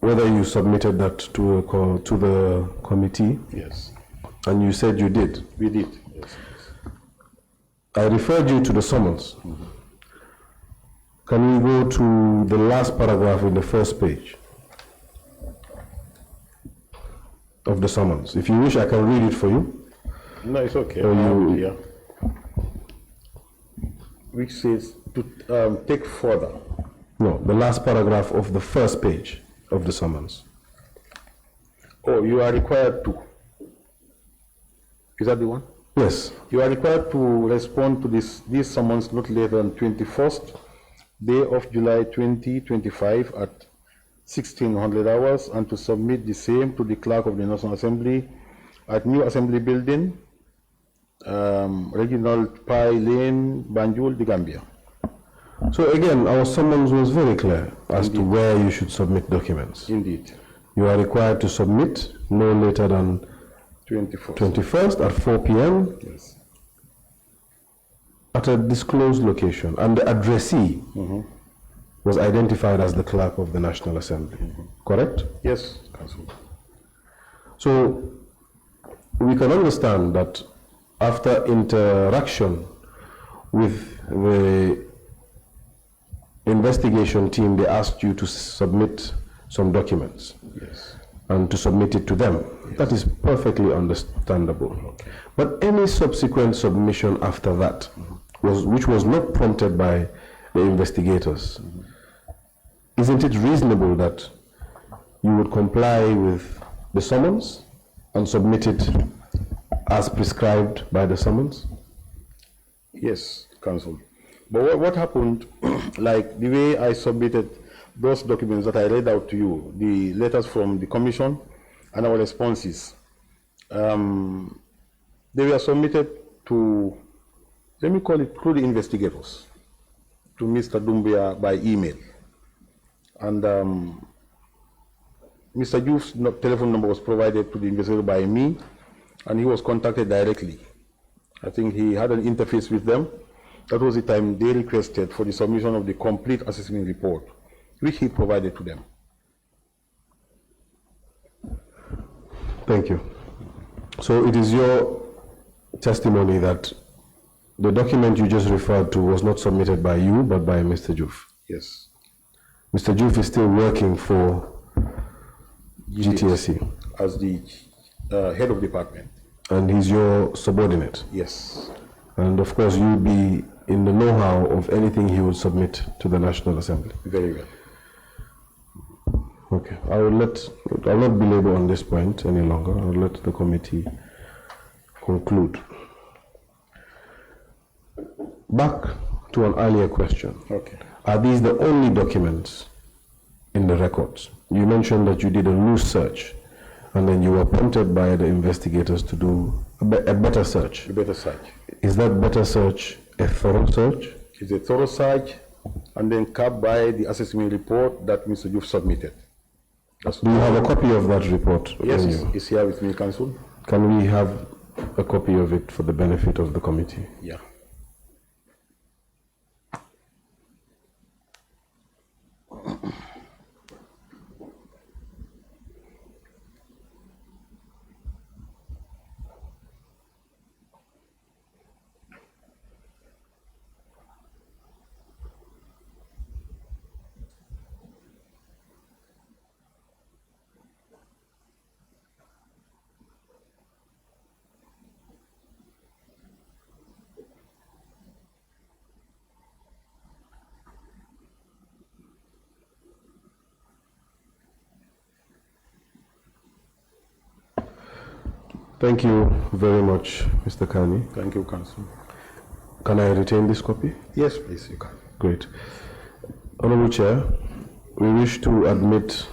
whether you submitted that to the committee. Yes. And you said you did. We did. Yes. I referred you to the summons. Can we go to the last paragraph in the first page of the summons? If you wish, I can read it for you. No, it's okay. Yeah. Which says to take further. No, the last paragraph of the first page of the summons. Oh, you are required to. Is that the one? Yes. You are required to respond to these summons not later than 21st day of July 2025 at 1600 hours, and to submit the same to the Clerk of the National Assembly at New Assembly Building, Regional Pi Lane, Banjul, The Gambia. So again, our summons was very clear as to where you should submit documents. Indeed. You are required to submit no later than 21st at 4 p.m. Yes. At a disclosed location, and the addressee was identified as the Clerk of the National Assembly. Correct? Yes, Council. So we can understand that after interaction with the investigation team, they asked you to submit some documents. Yes. And to submit it to them. Yes. That is perfectly understandable. Okay. But any subsequent submission after that, which was not prompted by the investigators, isn't it reasonable that you would comply with the summons and submit it as prescribed by the summons? Yes, Council. But what happened, like the way I submitted those documents that I read out to you, the letters from the Commission and our responses, they were submitted to, let me call it, through the investigators, to Mr. Doumbia by email. And Mr. Juve's telephone number was provided to the investigator by me, and he was contacted directly I think he had an interface with them. That was the time they requested for the submission of the complete assessment report, which he provided to them. Thank you. So it is your testimony that the document you just referred to was not submitted by you, but by Mr. Juf. Yes. Mr. Juf is still working for GTSC. As the head of department. And he's your subordinate. Yes. And of course, you'll be in the know-how of anything he will submit to the National Assembly. Very well. Okay. I'll not belabor on this point any longer. I'll let the committee conclude. Back to an earlier question. Okay. Are these the only documents in the records? You mentioned that you did a loose search, and then you were prompted by the investigators to do a better search. A better search. Is that better search a thorough search? It's a thorough search, and then capped by the assessment report that Mr. Juf submitted. Do you have a copy of that report? Yes, it's here with me, Council. Can we have a copy of it for the benefit of the committee? Yeah. Thank you very much, Mr. Kanyi. Thank you, Council. Can I retain this copy? Yes, please, you can. Great. Honorable Chair, we wish to admit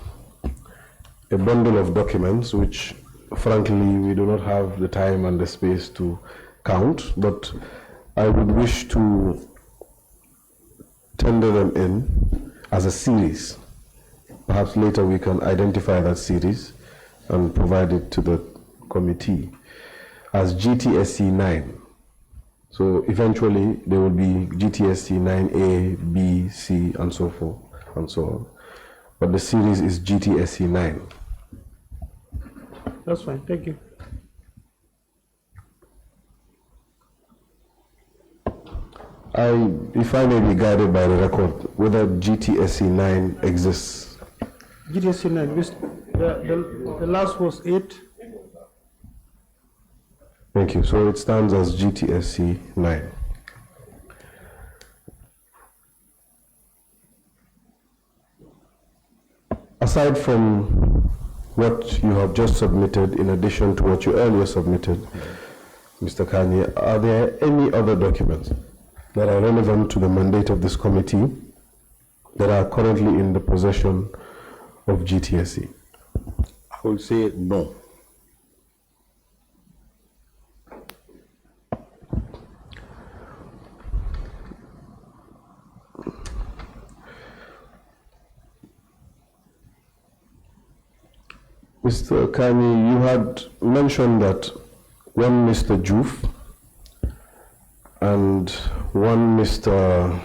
a bundle of documents which, frankly, we do not have the time and the space to count, but I would wish to tender them in as a series. Perhaps later we can identify that series and provide it to the committee as GTSC 9. So eventually there will be GTSC 9A, B, C, and so forth, and so on. But the series is GTSC 9. That's fine, thank you. If I may be guided by the record, whether GTSC 9 exists. GTSC 9, the last was 8. Thank you. So it stands as GTSC 9. Aside from what you have just submitted, in addition to what you earlier submitted, Mr. Kanyi, are there any other documents that are relevant to the mandate of this committee that are currently in the possession of GTSC? I will say no. Mr. Kanyi, you had mentioned that one Mr. Juf and one Mr.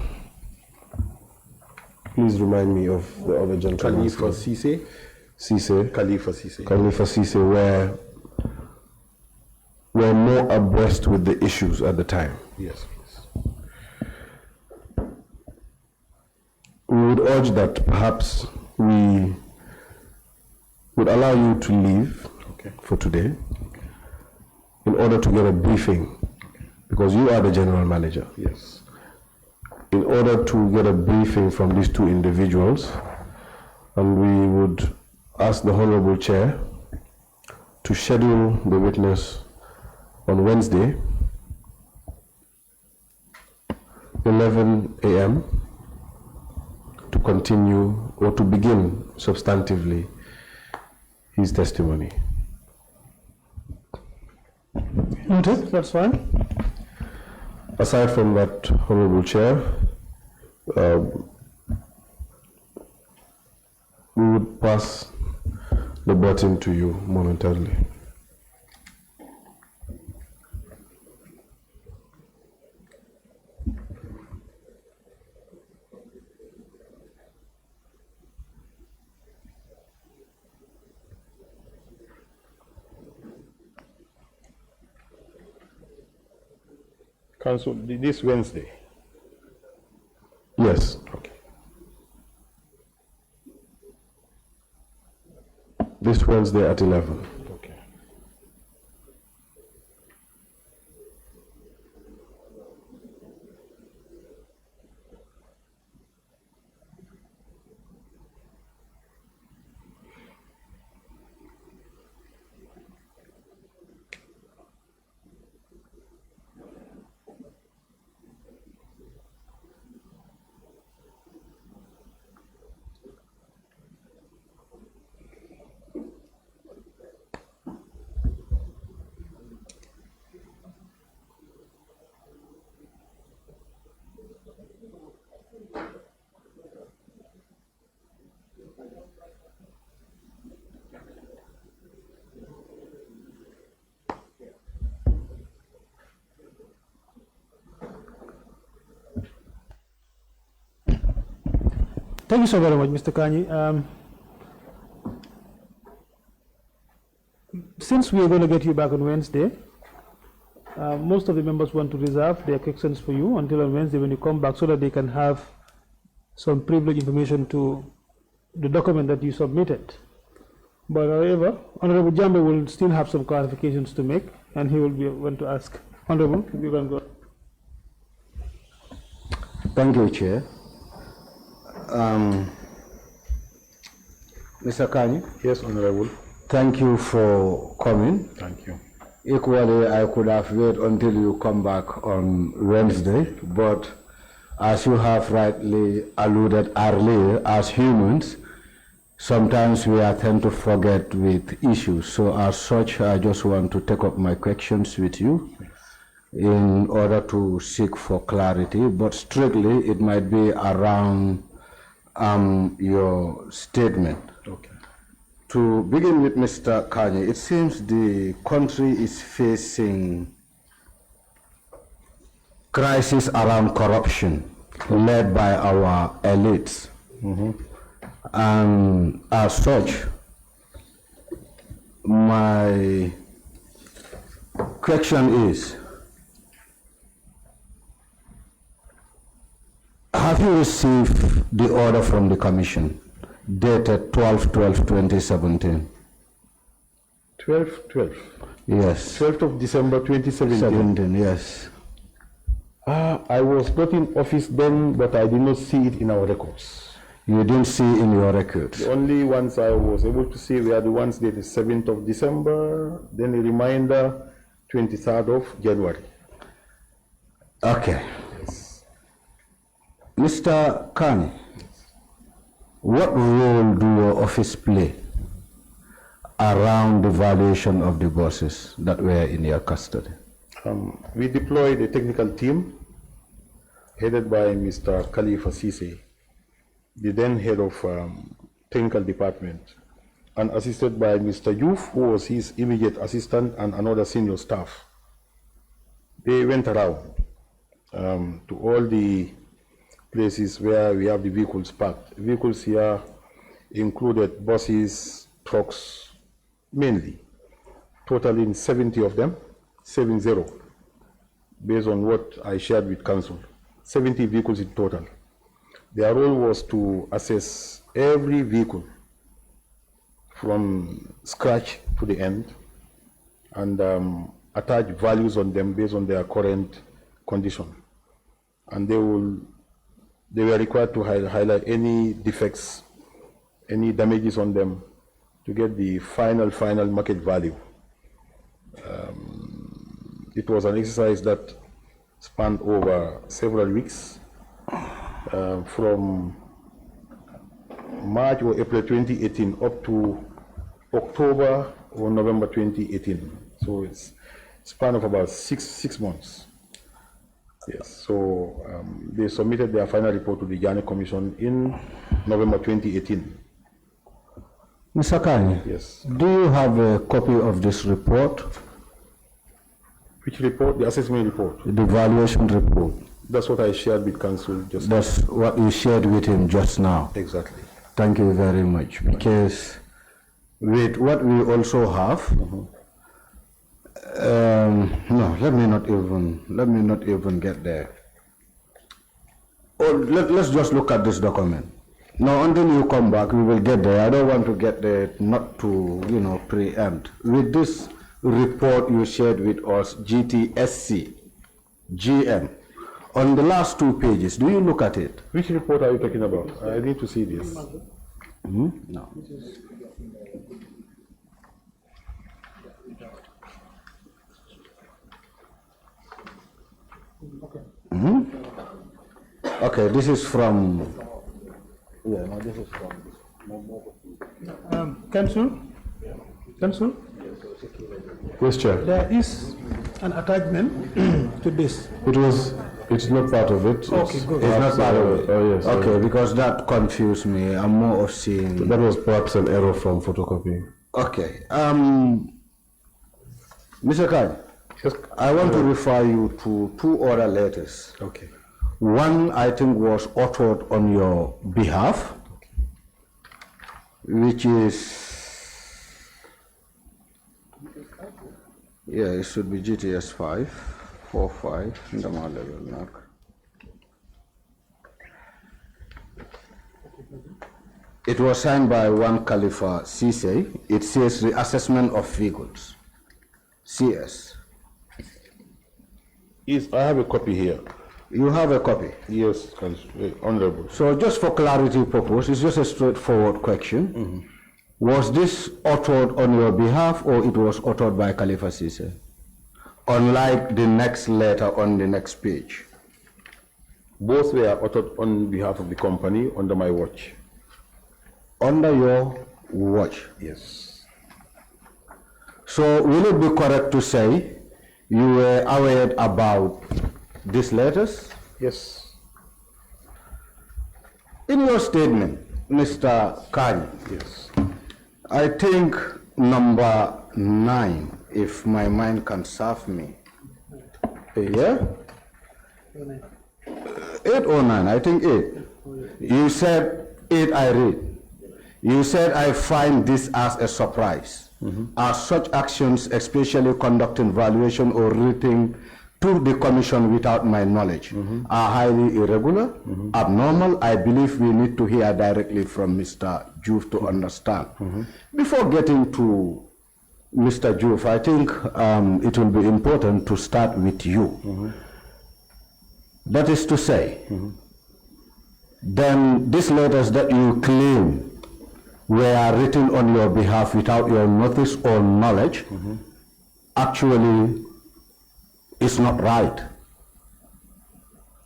Please remind me of the other gentleman. Khalifa Cisse. Cisse. Khalifa Cisse. Khalifa Cisse were more abreast with the issues at the time. Yes, please. We would urge that perhaps we would allow you to leave for today in order to get a briefing, because you are the general manager. Yes. In order to get a briefing from these two individuals, and we would ask the Honorable Chair to schedule the witness on Wednesday, 11 a.m. to continue or to begin substantively his testimony. Noted, that's fine. Aside from that, Honorable Chair, we would pass the baton to you momentarily. Council, this Wednesday. Yes. Okay. This Wednesday at 11. Okay. Thank you so very much, Mr. Kanyi. Since we are going to get you back on Wednesday, most of the members want to reserve their questions for you until on Wednesday when you come back so that they can have some privileged information to the document that you submitted. But however, Honorable Jambe will still have some clarifications to make and he will be want to ask. Honorable, you can go. Thank you, Chair. Mr. Kanyi? Yes, Honorable. Thank you for coming. Thank you. Equally, I could have waited until you come back on Wednesday, but as you have rightly alluded earlier, as humans, sometimes we tend to forget with issues. So as such, I just want to take up my questions with you in order to seek for clarity, but strictly it might be around your statement. Okay. To begin with, Mr. Kanyi, it seems the country is facing crisis around corruption led by our elites. And as such, my question is, have you received the order from the Commission dated 12/12/2017? 12/12. Yes. 12th of December 2017. 17, yes. I was not in office then, but I did not see it in our records. You didn't see in your records? The only ones I was able to see were the ones dated 7th of December, then a reminder 23rd of January. Okay. Yes. Mr. Kanyi, what role do your office play around the valuation of the buses that were in your custody? We deployed a technical team headed by Mr. Khalifa Sise, the then head of technical department, and assisted by Mr. Youth, who was his immediate assistant, and another senior staff. They went around to all the places where we have the vehicles parked. Vehicles here included buses, trucks, mainly, totaling 70 of them, 70, based on what I shared with Council. 70 vehicles in total. Their role was to assess every vehicle from scratch to the end and attach values on them based on their current condition. And they were required to highlight any defects, any damages on them to get the final market value. It was an exercise that spanned over several weeks, from March or April 2018 up to October or November 2018. So it's a span of about six months. Yes, so they submitted their final report to the JANNEH Commission in November 2018. Mr. Kanyi, Yes. do you have a copy of this report? Which report? The assessment report. The valuation report. That's what I shared with Council just now. That's what you shared with him just now. Exactly. Thank you very much. Because with what we also have, No, let me not even get there. Oh, let's just look at this document. Now, until you come back, we will get there. I don't want to get there, not to, preempt. With this report you shared with us, GTSC, GM, on the last 2 pages, do you look at it? Which report are you talking about? I need to see this. No. Okay, this is from. Yeah, no, this is from. Council? Yes, Chair. There is an attachment to this. It's not part of it. Okay, good. It's not part of it. Oh, yes. Okay, because that confused me. I'm more of seeing. That was perhaps an error from photocopy. Okay. Mr. Kanyi, Yes. I want to refer you to 2 other letters. Okay. One, I think, was authored on your behalf, which is, yeah, it should be GTS 545, Ndama level mark. It was signed by one Khalifa Cisse. It says reassessment of vehicles, CS. Yes, I have a copy here. You have a copy? Yes, Honorable. So just for clarity purpose, it's just a straightforward question. Was this authored on your behalf or it was authored by Khalifa Cisse? Unlike the next letter on the next page. Both were authored on behalf of the company under my watch. Under your watch? Yes. So will it be correct to say you were aware about these letters? Yes. In your statement, Mr. Kanyi, Yes. I think number 9, if my mind can serve me. Yeah? 8 or 9, I think 8. You said 8, I read. You said, I find this as a surprise. As such actions, especially conducting valuation or rating to the commission without my knowledge, are highly irregular, abnormal. I believe we need to hear directly from Mr. Juve to understand. Before getting to Mr. Juve, I think it will be important to start with you. That is to say, then these letters that you claim were written on your behalf without your notice or knowledge, actually is not right.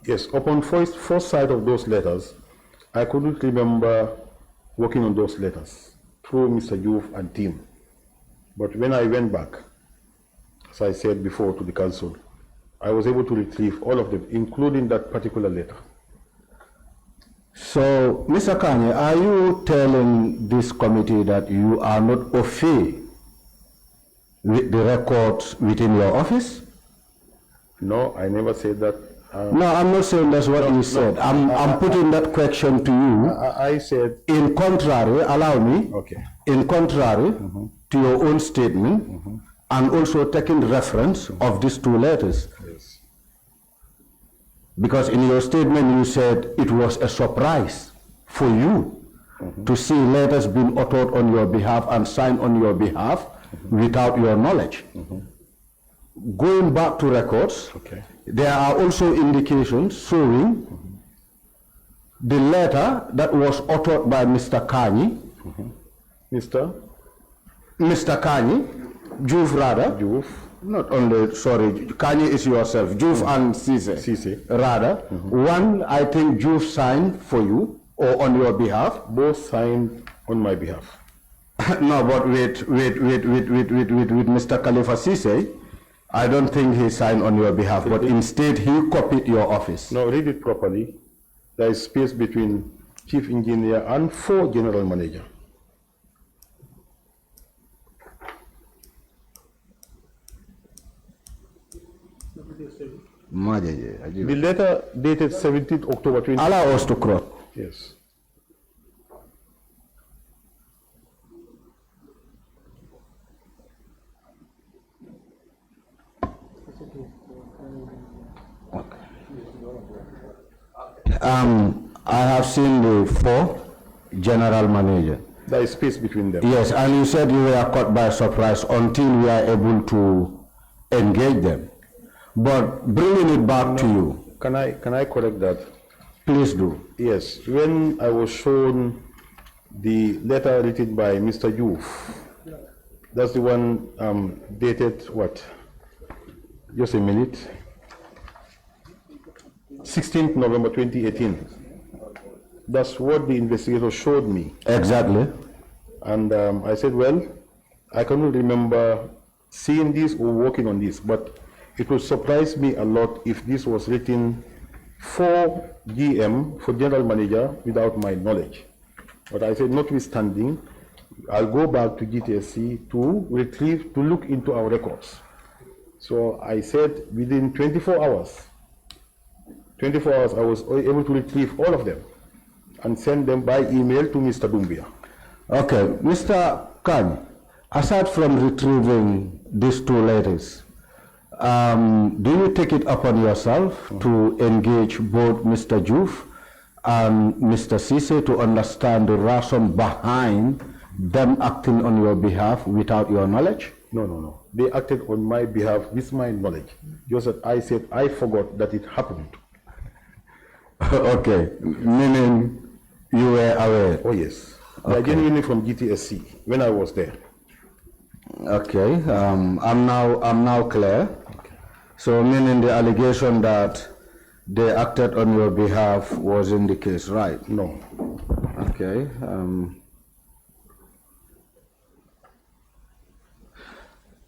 Yes, upon first sight of those letters, I couldn't remember working on those letters through Mr. Juve and team. But when I went back, as I said before to the council, I was able to retrieve all of them, including that particular letter. So, Mr. Kanyi, are you telling this committee that you are not au fait with the records within your office? No, I never said that. No, I'm not saying that's what you said. I'm putting that question to you. I said, In contrary, allow me, okay. in contrary to your own statement, and also taking reference of these 2 letters. Yes. Because in your statement you said it was a surprise for you to see letters being authored on your behalf and signed on your behalf without your knowledge. Going back to records, Okay. there are also indications showing the letter that was authored by Mr. Kanyi, Mr. Kanyi, Juve rather, Juve, not only, sorry, Kanyi is yourself, Juve and Cisse. Cisse. Rather, one, I think Juve signed for you or on your behalf. both signed on my behalf. No, but with Mr. Khalifa Cisse, I don't think he signed on your behalf, but instead he copied your office. No, read it properly. There is space between chief engineer and 4 general manager. The letter dated 17th October 20. Allow us to cross. Yes. I have seen the 4 general manager. There is space between them. Yes, and you said you were caught by surprise until we are able to engage them. But bringing it back to you. Can I correct that? Please do. Yes, when I was shown the letter written by Mr. Youth, that's the one dated what? Just a minute. 16th November 2018. That's what the investigator showed me. Exactly. And I said, well, I cannot remember seeing this or working on this, but it would surprise me a lot if this was written for GM, for general manager, without my knowledge. But I said, notwithstanding, I'll go back to GTSC to look into our records. So I said within 24 hours, I was able to retrieve all of them and send them by email to Mr. Dumbia. Okay, Mr. Kanyi, aside from retrieving these 2 letters, do you take it upon yourself to engage both Mr. Juf and Mr. Sise to understand the reason behind them acting on your behalf without your knowledge? No. They acted on my behalf with my knowledge. Just that I said I forgot that it happened. Okay, meaning you were aware? Oh yes. Okay. They are genuinely from GTSC when I was there. Okay, I'm now clear. Okay. So meaning the allegation that they acted on your behalf was in the case, right? No. Okay.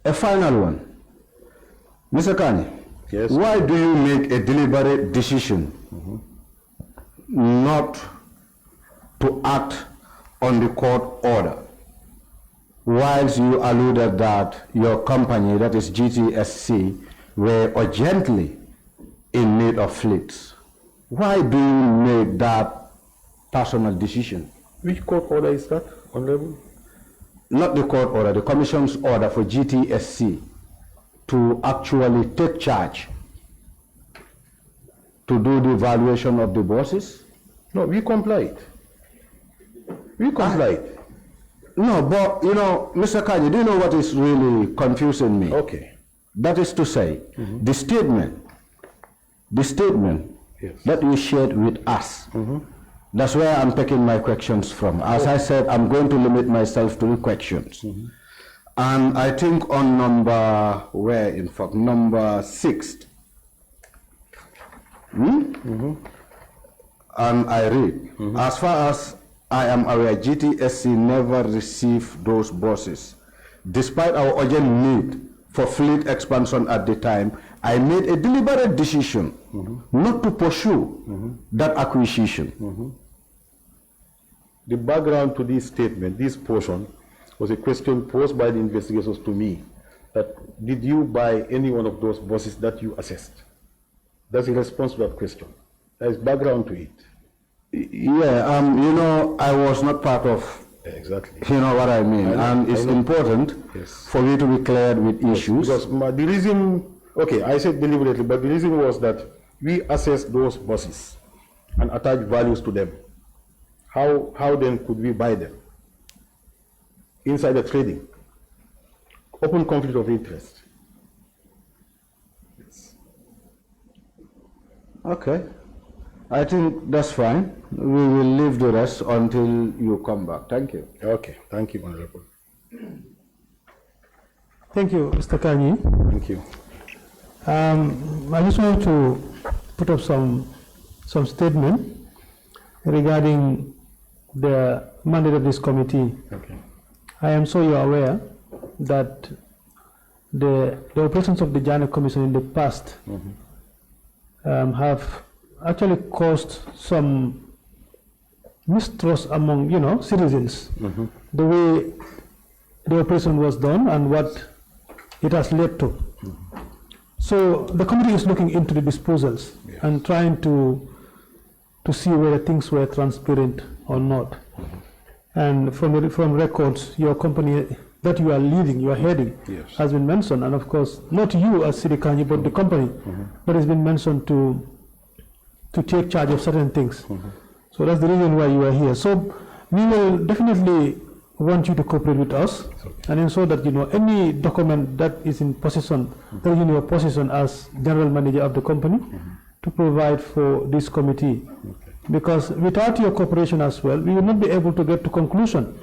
A final one. Mr. Kanyi, yes. Why do you make a deliberate decision not to act on the court order, whilst you alluded that your company, that is GTSC, were urgently in need of fleets? Why do you make that personal decision? Which court order is that, Honorable? Not the court order, the commission's order for GTSC to actually take charge to do the evaluation of the bosses? No, we complied. No, but you know, Mr. Kanyi, do you know what is really confusing me? Okay. That is to say, the statement yes. that you shared with us, that's where I'm taking my questions from. As I said, I'm going to limit myself to the questions. And I think on number 6, and I read, as far as I am aware, GTSC never received those buses. Despite our urgent need for fleet expansion at the time, I made a deliberate decision not to pursue that acquisition. The background to this statement, this portion, was a question posed by the investigators to me, that did you buy any one of those buses that you assessed? That's the response to that question. There is background to it. Yeah, you know, I was not part of. Exactly. You know what I mean, and it's important for me to be cleared with issues. Because the reason, okay, I said deliberately, but the reason was that we assessed those buses and attached values to them. How then could we buy them? Insider trading, open conflict of interest. Yes. Okay. I think that's fine. We will leave the rest until you come back. Thank you. Okay. Thank you, Honorable. Thank you, Mr. Kanyi. Thank you. I just want to put up some statement regarding the mandate of this committee. Okay. I am sure you are aware that the operations of the JANNEH Commission in the past have actually caused some mistrust among, citizens. The way the operation was done and what it has led to. So the committee is looking into the disposals and trying to see whether things were transparent or not. And from records, your company that you are leading, you are heading, has been mentioned, and of course, not you as Seedy Kanyi, but the company that has been mentioned to to take charge of certain things. So that's the reason why you are here. So we will definitely want you to cooperate with us and ensure that any document that is in possession, that is in your possession as general manager of the company, to provide for this committee. Because without your cooperation as well, we will not be able to get to conclusion.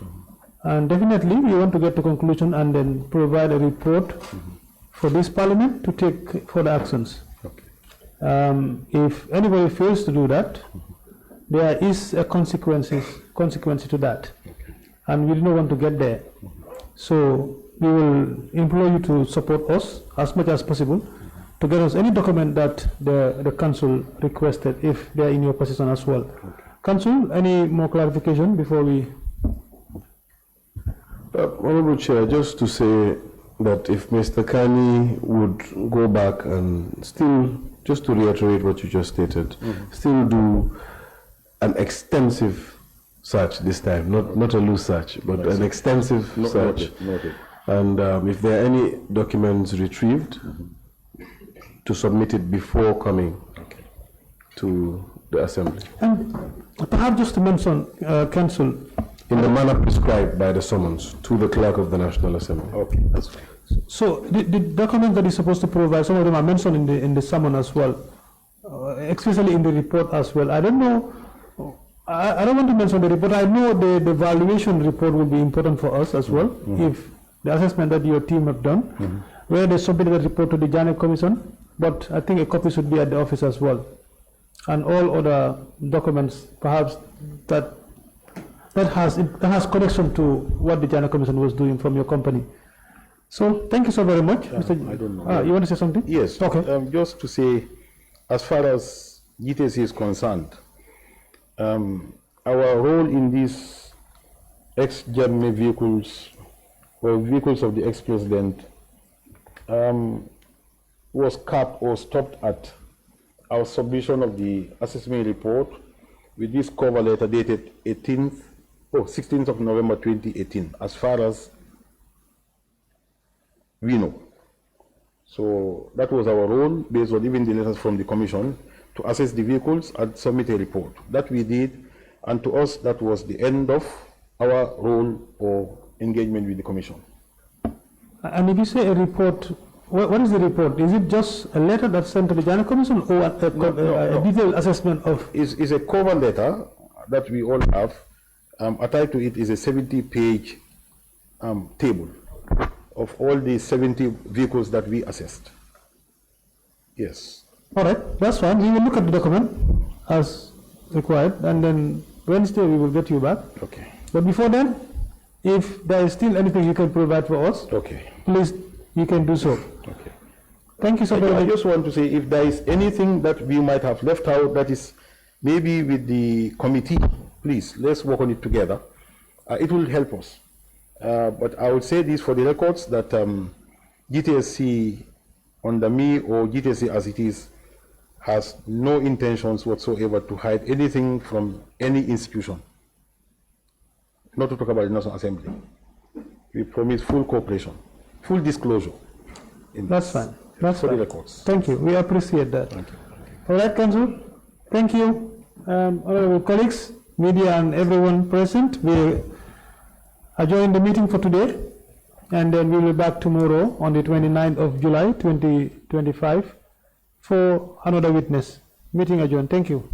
And definitely we want to get to conclusion and then provide a report for this parliament to take further actions. If anybody fails to do that, there is a consequence to that. And we do not want to get there. So we will implore you to support us as much as possible to get us any document that the council requested, if they are in your possession as well. Council, any more clarification before we? Honorable Chair, just to say that if Mr. Kanyi would go back and still, just to reiterate what you just stated, still do an extensive search this time, not a loose search, but an extensive search. Noted. And if there are any documents retrieved, to submit it before coming to the Assembly. And perhaps just to mention, Council, in the manner prescribed by the summons to the Clerk of the National Assembly. Okay, that's fine. so the documents that he's supposed to provide, some of them are mentioned in the summon as well, especially in the report as well. I don't know. I don't want to mention the report. I know the valuation report will be important for us as well. If the assessment that your team have done, where they submitted the report to the JANNEH Commission, but I think a copy should be at the office as well, and all other documents perhaps that has connection to what the JANNEH Commission was doing from your company. So thank you so very much, Mr. I don't know. You want to say something? Yes. Okay. Just to say, as far as GTC is concerned, our role in these ex-JANNEH vehicles, or vehicles of the ex-president, was capped or stopped at our submission of the assessment report with this cover letter dated 16th of November 2018, as far as we know. So that was our role, based on even the letters from the Commission, to assess the vehicles and submit a report. That we did, and to us, that was the end of our role or engagement with the Commission. And if you say a report, what is the report? Is it just a letter that's sent to the JANNEH Commission, or a detailed assessment of? Is a cover letter that we all have. Attached to it is a 70-page table of all the 70 vehicles that we assessed. Yes. All right, that's fine. We will look at the document as required, and then Wednesday we will get you back. Okay. But before then, if there is still anything you can provide for us, Okay. please, you can do so. Okay. Thank you so very I much. just want to say, if there is anything that we might have left out that is maybe with the committee, please, let's work on it together. It will help us. But I would say this for the records, that GTSC under me, or GTSC as it is, has no intentions whatsoever to hide anything from any institution. Not to talk about the National Assembly. We promise full cooperation, full disclosure. That's fine. That's for fine. the records. Thank you. We appreciate that. Thank you. All right, Council. Thank you, honorable colleagues, media, and everyone present. We adjourn the meeting for today, and then we will be back tomorrow on the 29th of July 2025 for another witness. Meeting adjourned. Thank you.